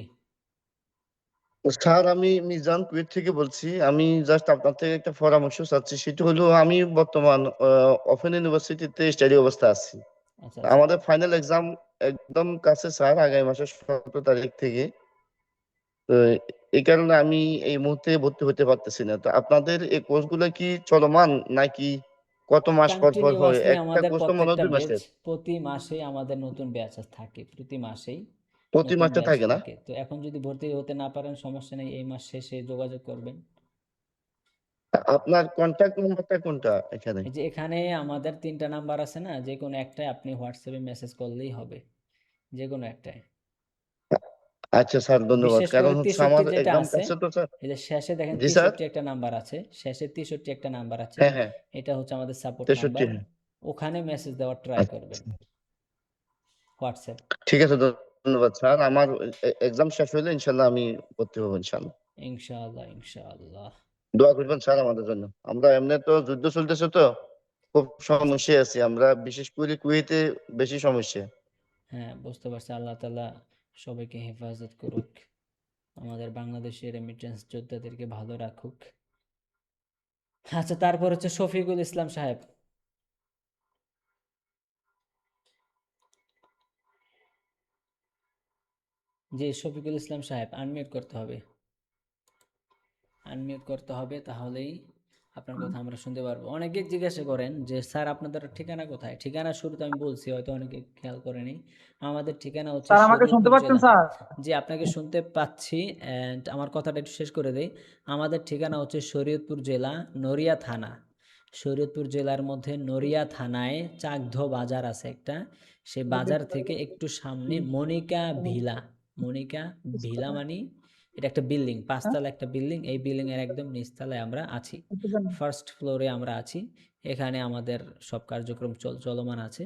Speaker 8: স্যার, আমি মিজান কুয়েত থেকে বলছি। আমি জাস্ট আপনার থেকে একটা পরামর্শ চাচ্ছি, সেটা হলো আমি বর্তমান ওপেন ইউনিভার্সিটিতে স্টাডি অবস্থা আছি।
Speaker 1: আচ্ছা আচ্ছা।
Speaker 8: আমাদের ফাইনাল এক্সাম একদম কাছে স্যার, আগামী মাসের 17 তারিখ থেকে। তো এই কারণে আমি এই মুহূর্তে ভর্তি হতে পারতেছি না। তো আপনাদের এই কোর্সগুলো কি চলমান নাকি কত মাস পর পর হয়?
Speaker 1: কন্টিনিউয়াসলি
Speaker 8: একটা
Speaker 1: আমাদের
Speaker 8: কোর্স তো মনে হয়
Speaker 1: প্রত্যেকটা
Speaker 8: 2
Speaker 1: ব্যাচ,
Speaker 8: মাসের,
Speaker 1: প্রতি মাসেই আমাদের নতুন ব্যাচ থাকে, প্রতি মাসেই
Speaker 8: প্রতি
Speaker 1: নতুন
Speaker 8: মাসে
Speaker 1: ব্যাচ
Speaker 8: থাকে না?
Speaker 1: থাকে। তো এখন যদি ভর্তি হতে না পারেন সমস্যা নেই, এই মাস শেষে যোগাযোগ করবেন।
Speaker 8: আপনার কন্ট্যাক্ট নাম্বারটা কোনটা এখানে?
Speaker 1: এই যে এখানে আমাদের 3টা নাম্বার আছে না, যে কোনো একটাই আপনি হোয়াটসঅ্যাপে মেসেজ করলেই হবে, যে কোনো একটাই।
Speaker 8: আচ্ছা স্যার, ধন্যবাদ।
Speaker 1: বিশেষ
Speaker 8: কারণ
Speaker 1: করে
Speaker 8: হচ্ছে
Speaker 1: 63
Speaker 8: আমার
Speaker 1: যেটা
Speaker 8: একদম
Speaker 1: আছে,
Speaker 8: কাছে তো স্যার।
Speaker 1: এই যে শেষে দেখেন
Speaker 8: জি স্যার।
Speaker 1: 63 একটা নাম্বার আছে, শেষে 63 একটা নাম্বার আছে,
Speaker 8: হ্যাঁ হ্যাঁ,
Speaker 1: এটা হচ্ছে আমাদের সাপোর্ট
Speaker 8: 63।
Speaker 1: নাম্বার।
Speaker 8: হ্যাঁ,
Speaker 1: ওখানে মেসেজ দেওয়ার ট্রাই করবেন,
Speaker 8: আচ্ছা,
Speaker 1: হোয়াটসঅ্যাপ।
Speaker 8: ঠিক আছে, ধন্যবাদ স্যার। আমার এক্সাম শেষ হলে ইনশাল্লাহ আমি ভর্তি হবো ইনশাল্লাহ।
Speaker 1: ইনশাআল্লাহ, ইনশাআল্লাহ।
Speaker 8: দোয়া করবেন স্যার আমাদের জন্য। আমরা এমনি তো যুদ্ধ চলতেছে, তো খুব
Speaker 1: আচ্ছা আচ্ছা।
Speaker 8: সমস্যায় আছি আমরা, বিশেষ করে কুয়েতে বেশি সমস্যা।
Speaker 1: হ্যাঁ, বুঝতে পারছি। আল্লাহ তাআলা সবাইকে হেফাজত করুক, আমাদের বাংলাদেশের রেমিটেন্স যোদ্ধাদেরকে ভালো রাখুক। আচ্ছা, তারপর হচ্ছে শফিকুল ইসলাম সাহেব। জি, শফিকুল ইসলাম সাহেব, আনমিউট করতে হবে, আনমিউট করতে হবে, তাহলেই আপনার কথা আমরা শুনতে পারবো। অনেকে জিজ্ঞাসা করেন যে স্যার আপনাদের ঠিকানা কোথায়? ঠিকানা শুরুতে আমি বলছি, হয়তো অনেকে খেয়াল করেনি। আমাদের ঠিকানা হচ্ছে
Speaker 9: স্যার আমাকে শুনতে
Speaker 1: শরীয়তপুর
Speaker 9: পাচ্ছেন
Speaker 1: জেলা।
Speaker 9: স্যার?
Speaker 1: জি, আপনাকে শুনতে পাচ্ছি। অ্যান্ড আমার কথাটা একটু শেষ করে দেই। আমাদের ঠিকানা হচ্ছে শরীয়তপুর জেলা, নড়িয়া থানা। শরীয়তপুর জেলার মধ্যে নড়িয়া থানায় চাকধ বাজার আছে একটা, সেই বাজার থেকে একটু সামনে মনিকা ভিলা। মনিকা ভিলা মানে এটা একটা বিল্ডিং, 5তলা একটা বিল্ডিং। এই বিল্ডিং এর একদম নিচতলায় আমরা আছি, ফার্স্ট ফ্লোরে আমরা আছি। এখানে আমাদের সব কার্যক্রম চলমান আছে।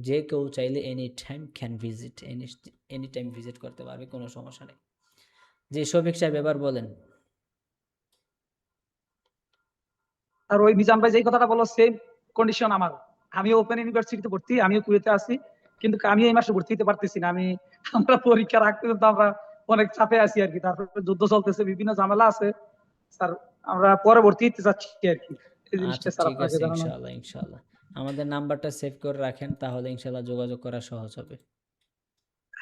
Speaker 1: যে কেউ চাইলে any time can visit, any time visit করতে পারবে, কোনো সমস্যা নেই। জি, শফিক সাহেব এবার বলেন।
Speaker 9: আর ওই মিজান ভাই যেই কথাটা বললো সেম কন্ডিশন আমার। আমিও ওপেন ইউনিভার্সিটিতে ভর্তি, আমিও কুয়েতে আছি, কিন্তু আমি এই মাসে ভর্তি হতে পারতেছি না। আমরা পরীক্ষা রাখতে তো আমরা অনেক চাপে আছি আর কি, তারপরে যুদ্ধ চলতেছে, বিভিন্ন ঝামেলা আছে স্যার। আমরা পরে ভর্তি হতে চাচ্ছি আর কি, এই
Speaker 1: আচ্ছা,
Speaker 9: জিনিসটা স্যার
Speaker 1: ঠিক
Speaker 9: আপনাকে
Speaker 1: আছে,
Speaker 9: জানানো।
Speaker 1: ইনশাআল্লাহ, ইনশাআল্লাহ। আমাদের নাম্বারটা সেভ করে রাখেন, তাহলে ইনশাআল্লাহ যোগাযোগ করা সহজ হবে।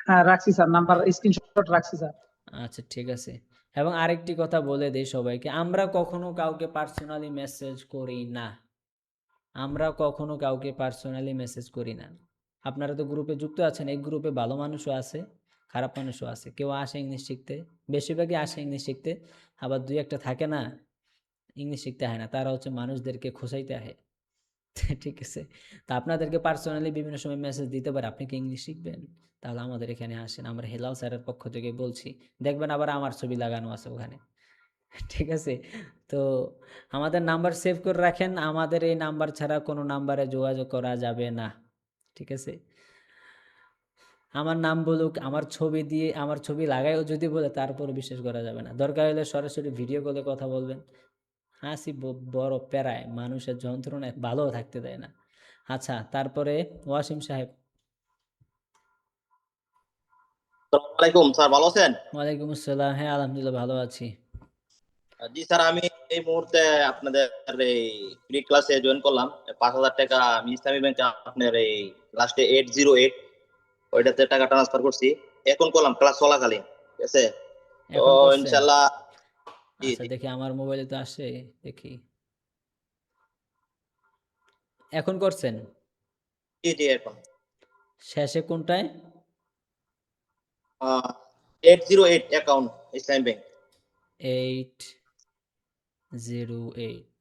Speaker 9: হ্যাঁ রাখছি স্যার, নাম্বার স্ক্রিনশট রাখছি স্যার।
Speaker 1: আচ্ছা, ঠিক আছে। এবং আরেকটি কথা বলে দেই সবাইকে, আমরা কখনো কাউকে পার্সোনালি মেসেজ করি না। আমরা কখনো কাউকে পার্সোনালি মেসেজ করি না। আপনারা তো গ্রুপে যুক্ত আছেন, এই গ্রুপে ভালো মানুষও আছে, খারাপ মানুষও আছে। কেউ আসে ইংলিশ শিখতে, বেশিরভাগই আসে ইংলিশ শিখতে। আবার 2-1টা থাকে না, ইংলিশ শিখতে হয় না, তারা হচ্ছে মানুষদেরকে খোঁচাইতে আসে। ঠিক আছে? তা আপনাদেরকে পার্সোনালি বিভিন্ন সময় মেসেজ দিতে পারে, আপনি কি ইংলিশ শিখবেন? তাহলে আমাদের এখানে আসেন, আমরা হেলাল স্যারের পক্ষ থেকে বলছি। দেখবেন আবার আমার ছবি লাগানো আছে ওখানে। ঠিক আছে? তো আমাদের নাম্বার সেভ করে রাখেন। আমাদের এই নাম্বার ছাড়া কোনো নাম্বারে যোগাযোগ করা যাবে না। ঠিক আছে? আমার নাম বলুক, আমার ছবি দিয়ে, আমার ছবি লাগাইও যদি বলে, তারপরও বিশ্বাস করা যাবে না। দরকার হলে সরাসরি ভিডিও কলে কথা বলবেন। হাসি বড় প্যারায়, মানুষের যন্ত্রণায় ভালো থাকতে দেয় না। আচ্ছা, তারপরে ওয়াসিম সাহেব।
Speaker 3: আসসালামু আলাইকুম স্যার, ভালো আছেন?
Speaker 1: ওয়ালাইকুম আসসালাম। হ্যাঁ, আলহামদুলিল্লাহ ভালো আছি।
Speaker 3: জি স্যার, আমি এই মুহূর্তে আপনাদের এই ফ্রি ক্লাসে জয়েন করলাম। 5,000 টাকা আমি ইসলামী ব্যাংকে আপনার এই লাস্টে 808 ওইটাতে টাকা ট্রান্সফার করছি। এখন করলাম ক্লাস চলাকালীন, ঠিক আছে? তো
Speaker 1: এখন করছেন?
Speaker 3: ইনশাল্লাহ। জি
Speaker 1: আচ্ছা
Speaker 3: জি
Speaker 1: দেখি আমার মোবাইলে তো আসে, দেখি। এখন করছেন?
Speaker 3: জি জি এখন
Speaker 1: শেষে কোনটায়?
Speaker 3: 808 অ্যাকাউন্ট ইসলামী ব্যাংক।
Speaker 1: 808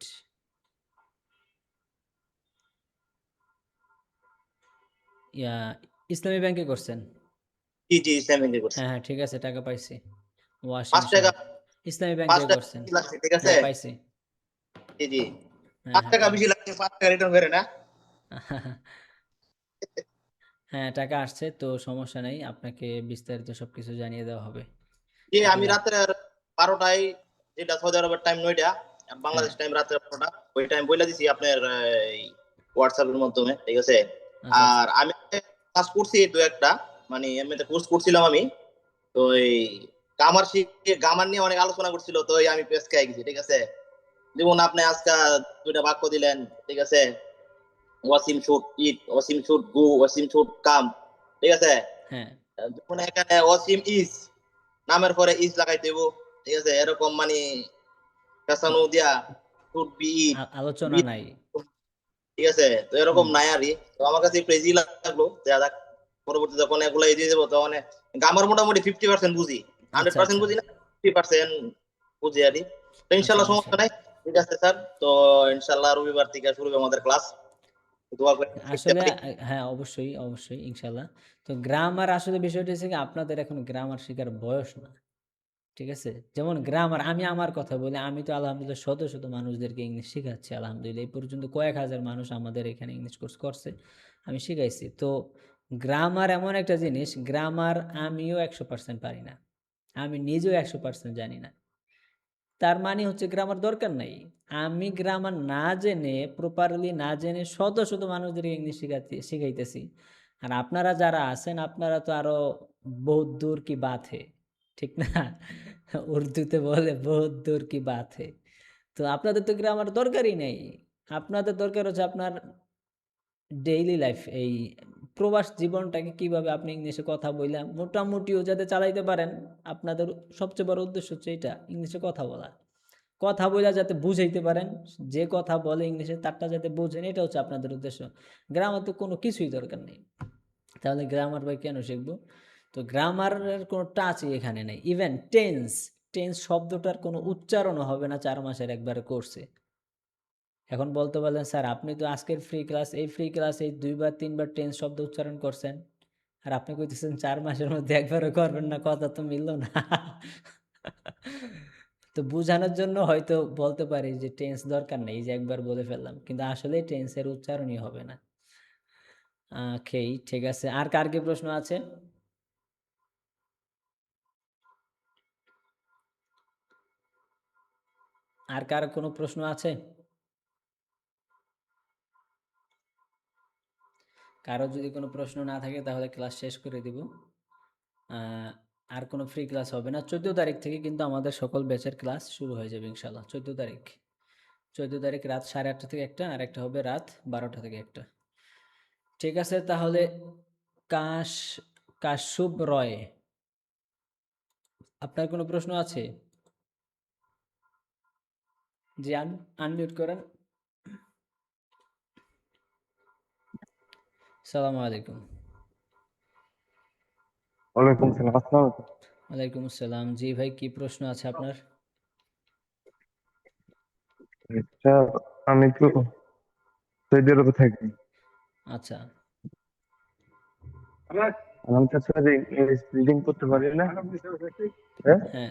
Speaker 1: ইয়া ইসলামী ব্যাংকে করছেন?
Speaker 3: জি জি ইসলামী ব্যাংকে করছি।
Speaker 1: হ্যাঁ হ্যাঁ ঠিক আছে, টাকা পাইছি। ওয়াসিম
Speaker 3: 5 টাকা
Speaker 1: সাহেব ইসলামী ব্যাংক
Speaker 3: 5
Speaker 1: থেকে
Speaker 3: টাকা
Speaker 1: করছেন?
Speaker 3: বেশি লাগছে, ঠিক আছে?
Speaker 1: হ্যাঁ পাইছি।
Speaker 3: জি জি
Speaker 1: হ্যাঁ
Speaker 3: 5
Speaker 1: হ্যাঁ
Speaker 3: টাকা বেশি লাগছে, 5 টাকা রিটার্ন করে না।
Speaker 1: হ্যাঁ টাকা আসছে তো, সমস্যা নেই, আপনাকে বিস্তারিত সবকিছু জানিয়ে দেওয়া হবে।
Speaker 3: জি আমি
Speaker 1: আল্লাহ।
Speaker 3: রাতের 12টায়, যেটা সৌদি আরবের টাইম 9টা, আর
Speaker 1: হ্যাঁ
Speaker 3: বাংলাদেশ টাইম রাতের 12টা, ওই টাইম বলে দিছি আপনার হোয়াটসঅ্যাপের মাধ্যমে, ঠিক আছে?
Speaker 1: আচ্ছা আচ্ছা
Speaker 3: আর আমি কাজ করছি দু একটা, মানে এমনিতে কোর্স করছিলাম আমি। তো এই গামার নিয়ে অনেক আলোচনা করছিল, তো এই আমি পেস খেয়ে গেছি, ঠিক আছে? যেমন আপনি আজকে দুইটা বাক্য দিলেন, ঠিক আছে? Wasim should eat, Wasim should go, Wasim should come, ঠিক আছে?
Speaker 1: হ্যাঁ
Speaker 3: যেমন এখানে ওয়াসিম ইজ, নামের পরে ইজ লাগাইতে হইব, ঠিক আছে? এরকম মানে পেছানো দিয়া শুড বি ইট,
Speaker 1: আলোচনা নাই।
Speaker 3: ঠিক আছে? তো এরকম
Speaker 1: হুম
Speaker 3: নাই আরই। তো আমার কাছে একটু ইজি লাগলো, দেখা যাক পরবর্তী যখন এগুলো এগিয়ে যাবো তখন। গ্রামার মোটামুটি 50% বুঝি,
Speaker 1: আচ্ছা
Speaker 3: 100%
Speaker 1: আচ্ছা
Speaker 3: বুঝি না, 50% বুঝি আরই। তো
Speaker 1: আচ্ছা
Speaker 3: ইনশাল্লাহ সমস্যা নাই,
Speaker 1: মাশাআল্লাহ।
Speaker 3: ঠিক আছে স্যার। তো ইনশাল্লাহ রবিবার থেকে শুরু হবে আমাদের ক্লাস। দোয়া করে শিখতে
Speaker 1: আসলে
Speaker 3: পারি।
Speaker 1: হ্যাঁ অবশ্যই অবশ্যই ইনশাল্লাহ। তো গ্রামার আসলে বিষয়টা হচ্ছে কি, আপনাদের এখন গ্রামার শেখার বয়স না, ঠিক আছে? যেমন গ্রামার, আমি আমার কথা বলি, আমি তো আলহামদুলিল্লাহ শত শত মানুষদেরকে ইংলিশ শেখাচ্ছি আলহামদুলিল্লাহ। এই পর্যন্ত কয়েক হাজার মানুষ আমাদের এখানে ইংলিশ কোর্স করছে, আমি শিখাইছি। তো গ্রামার এমন একটা জিনিস, গ্রামার আমিও 100% পারি না, আমি নিজেও 100% জানি না। তার মানে হচ্ছে গ্রামার দরকার নাই। আমি গ্রামার না জেনে, প্রপারলি না জেনে শত শত মানুষদেরকে ইংলিশ শিখাইতেছি। আর আপনারা যারা আছেন, আপনারা তো আরো বহুত দূর কি বাত হে, ঠিক না? উর্দুতে বলে বহুত দূর কি বাত হে। তো আপনাদের তো গ্রামার দরকারই নেই। আপনাদের দরকার হচ্ছে আপনার ডেইলি লাইফ, এই প্রবাস জীবনটাকে কিভাবে আপনি ইংলিশে কথা বইলা মোটামুটিও যাতে চালাইতে পারেন। আপনাদের সবচেয়ে বড় উদ্দেশ্য হচ্ছে এটা, ইংলিশে কথা বলা। কথা বইলা যাতে বুঝাইতে পারেন, যে কথা বলে ইংলিশে তারটা যাতে বোঝেন, এটা হচ্ছে আপনাদের উদ্দেশ্য। গ্রামার তো কোনো কিছুই দরকার নেই। তাহলে গ্রামার ভাই কেন শিখবো? তো গ্রামারের কোনো টাচই এখানে নেই। ইভেন টেন্স, টেন্স শব্দটার কোনো উচ্চারণও হবে না 4 মাসের একবারে কোর্সে। এখন বলতে পারলেন স্যার আপনি তো আজকের ফ্রি ক্লাস, এই ফ্রি ক্লাসে 2 বার 3 বার টেন্স শব্দ উচ্চারণ করছেন, আর আপনি কইতেছেন 4 মাসের মধ্যে একবারও করবেন না, কথা তো মিলল না। তো বুঝানোর জন্য হয়তো বলতে পারি যে টেন্স দরকার নেই, যে একবার বলে ফেললাম, কিন্তু আসলে টেন্সের উচ্চারণই হবে না। ওকে ঠিক আছে, আর কার কি প্রশ্ন আছে? আর কার কোনো প্রশ্ন আছে? কারো যদি কোনো প্রশ্ন না থাকে তাহলে ক্লাস শেষ করে দিব। আহ, আর কোনো ফ্রি ক্লাস হবে না। 14 তারিখ থেকে কিন্তু আমাদের সকল ব্যাচের ক্লাস শুরু হয়ে যাবে ইনশাল্লাহ। 14 তারিখ, 14 তারিখ রাত 8:30 থেকে একটা, আর একটা হবে রাত 12টা থেকে একটা। ঠিক আছে তাহলে। কাশ কাশ্যপ রয়, আপনার কোনো প্রশ্ন আছে? জি আনমিউট করেন। সালামু আলাইকুম।
Speaker 5: ওয়ালাইকুম সালাম, আসসালামু আলাইকুম।
Speaker 1: ওয়ালাইকুম আসসালাম। জি ভাই, কি প্রশ্ন আছে আপনার?
Speaker 5: স্যার আমি তো সৌদি আরবে থাকি।
Speaker 1: আচ্ছা
Speaker 5: আমি তো স্যার ইংলিশ রিডিং করতে পারি না। হ্যাঁ
Speaker 1: হ্যাঁ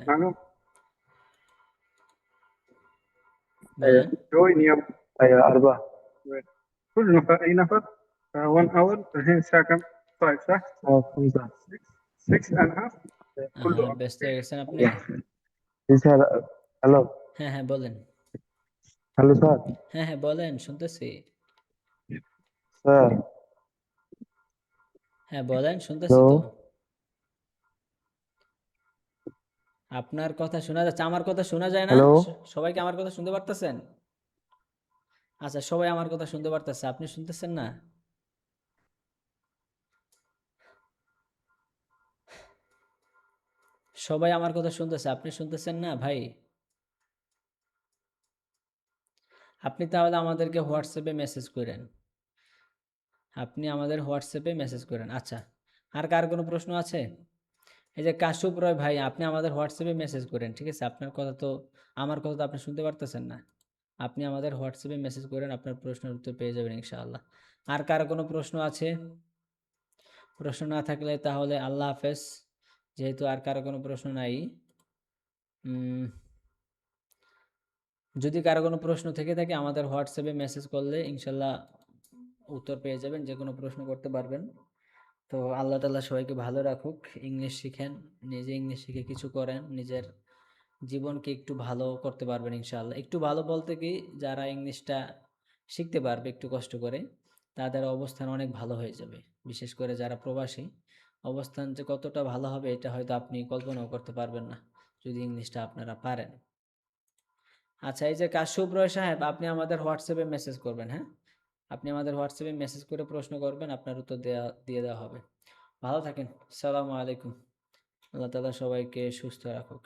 Speaker 2: أيوة.
Speaker 1: বলেন।
Speaker 2: شوي نيوم.
Speaker 5: أربعة.
Speaker 2: كل نفر أي نفر 1 hour. الحين الساعة كم؟ 5 صح؟
Speaker 5: خمسة.
Speaker 2: 6 and a half كله.
Speaker 1: ব্যস্ত হয়ে গেছেন আপনি?
Speaker 5: জি স্যার। হ্যালো।
Speaker 1: হ্যাঁ হ্যাঁ বলেন।
Speaker 5: Hello sir.
Speaker 1: হ্যাঁ হ্যাঁ বলেন, শুনতেছি।
Speaker 5: স্যার
Speaker 1: হ্যাঁ বলেন, শুনতেছি
Speaker 5: হ্যালো।
Speaker 1: তো। আপনার কথা শোনা যাচ্ছে, আমার কথা শোনা যায় না?
Speaker 5: হ্যালো
Speaker 1: সবাইকে আমার কথা শুনতে পারতেছেন? আচ্ছা, সবাই আমার কথা শুনতে পারতেছে, আপনি শুনতেছেন না? সবাই আমার কথা শুনতেছে, আপনি শুনতেছেন না ভাই? আপনি তাহলে আমাদেরকে হোয়াটসঅ্যাপে মেসেজ করেন। আপনি আমাদের হোয়াটসঅ্যাপে মেসেজ করেন। আচ্ছা, আর কার কোনো প্রশ্ন আছে? এই যে কাশুপ রয় ভাই, আপনি আমাদের হোয়াটসঅ্যাপে মেসেজ করেন, ঠিক আছে? আপনার কথা তো, আমার কথা তো আপনি শুনতে পারতেছেন না। আপনি আমাদের হোয়াটসঅ্যাপে মেসেজ করেন, আপনার প্রশ্নের উত্তর পেয়ে যাবেন ইনশাআল্লাহ। আর কার কোনো প্রশ্ন আছে? প্রশ্ন না থাকলে তাহলে আল্লাহ হাফেজ। যেহেতু আর কারো কোনো প্রশ্ন নাই, যদি কারো কোনো প্রশ্ন থেকে থাকে আমাদের হোয়াটসঅ্যাপে মেসেজ করলে ইনশাল্লাহ উত্তর পেয়ে যাবেন, যে কোনো প্রশ্ন করতে পারবেন। তো আল্লাহ তাআলা সবাইকে ভালো রাখুক, ইংলিশ শিখেন, নিজে ইংলিশ শিখে কিছু করেন, নিজের জীবনকে একটু ভালো করতে পারবেন ইনশাআল্লাহ। একটু ভালো বলতে কি, যারা ইংলিশটা শিখতে পারবে একটু কষ্ট করে, তাদের অবস্থান অনেক ভালো হয়ে যাবে। বিশেষ করে যারা প্রবাসী, অবস্থান যে কতটা ভালো হবে এটা হয়তো আপনি কল্পনাও করতে পারবেন না, যদি ইংলিশটা আপনারা পারেন। আচ্ছা, এই যে কাশুব রয় সাহেব, আপনি আমাদের হোয়াটসঅ্যাপে মেসেজ করবেন, হ্যাঁ? আপনি আমাদের হোয়াটসঅ্যাপে মেসেজ করে প্রশ্ন করবেন, আপনার উত্তর দিয়ে দেওয়া হবে। ভালো থাকেন। আসসালামু আলাইকুম। আল্লাহ তাআলা সবাইকে সুস্থ রাখুক।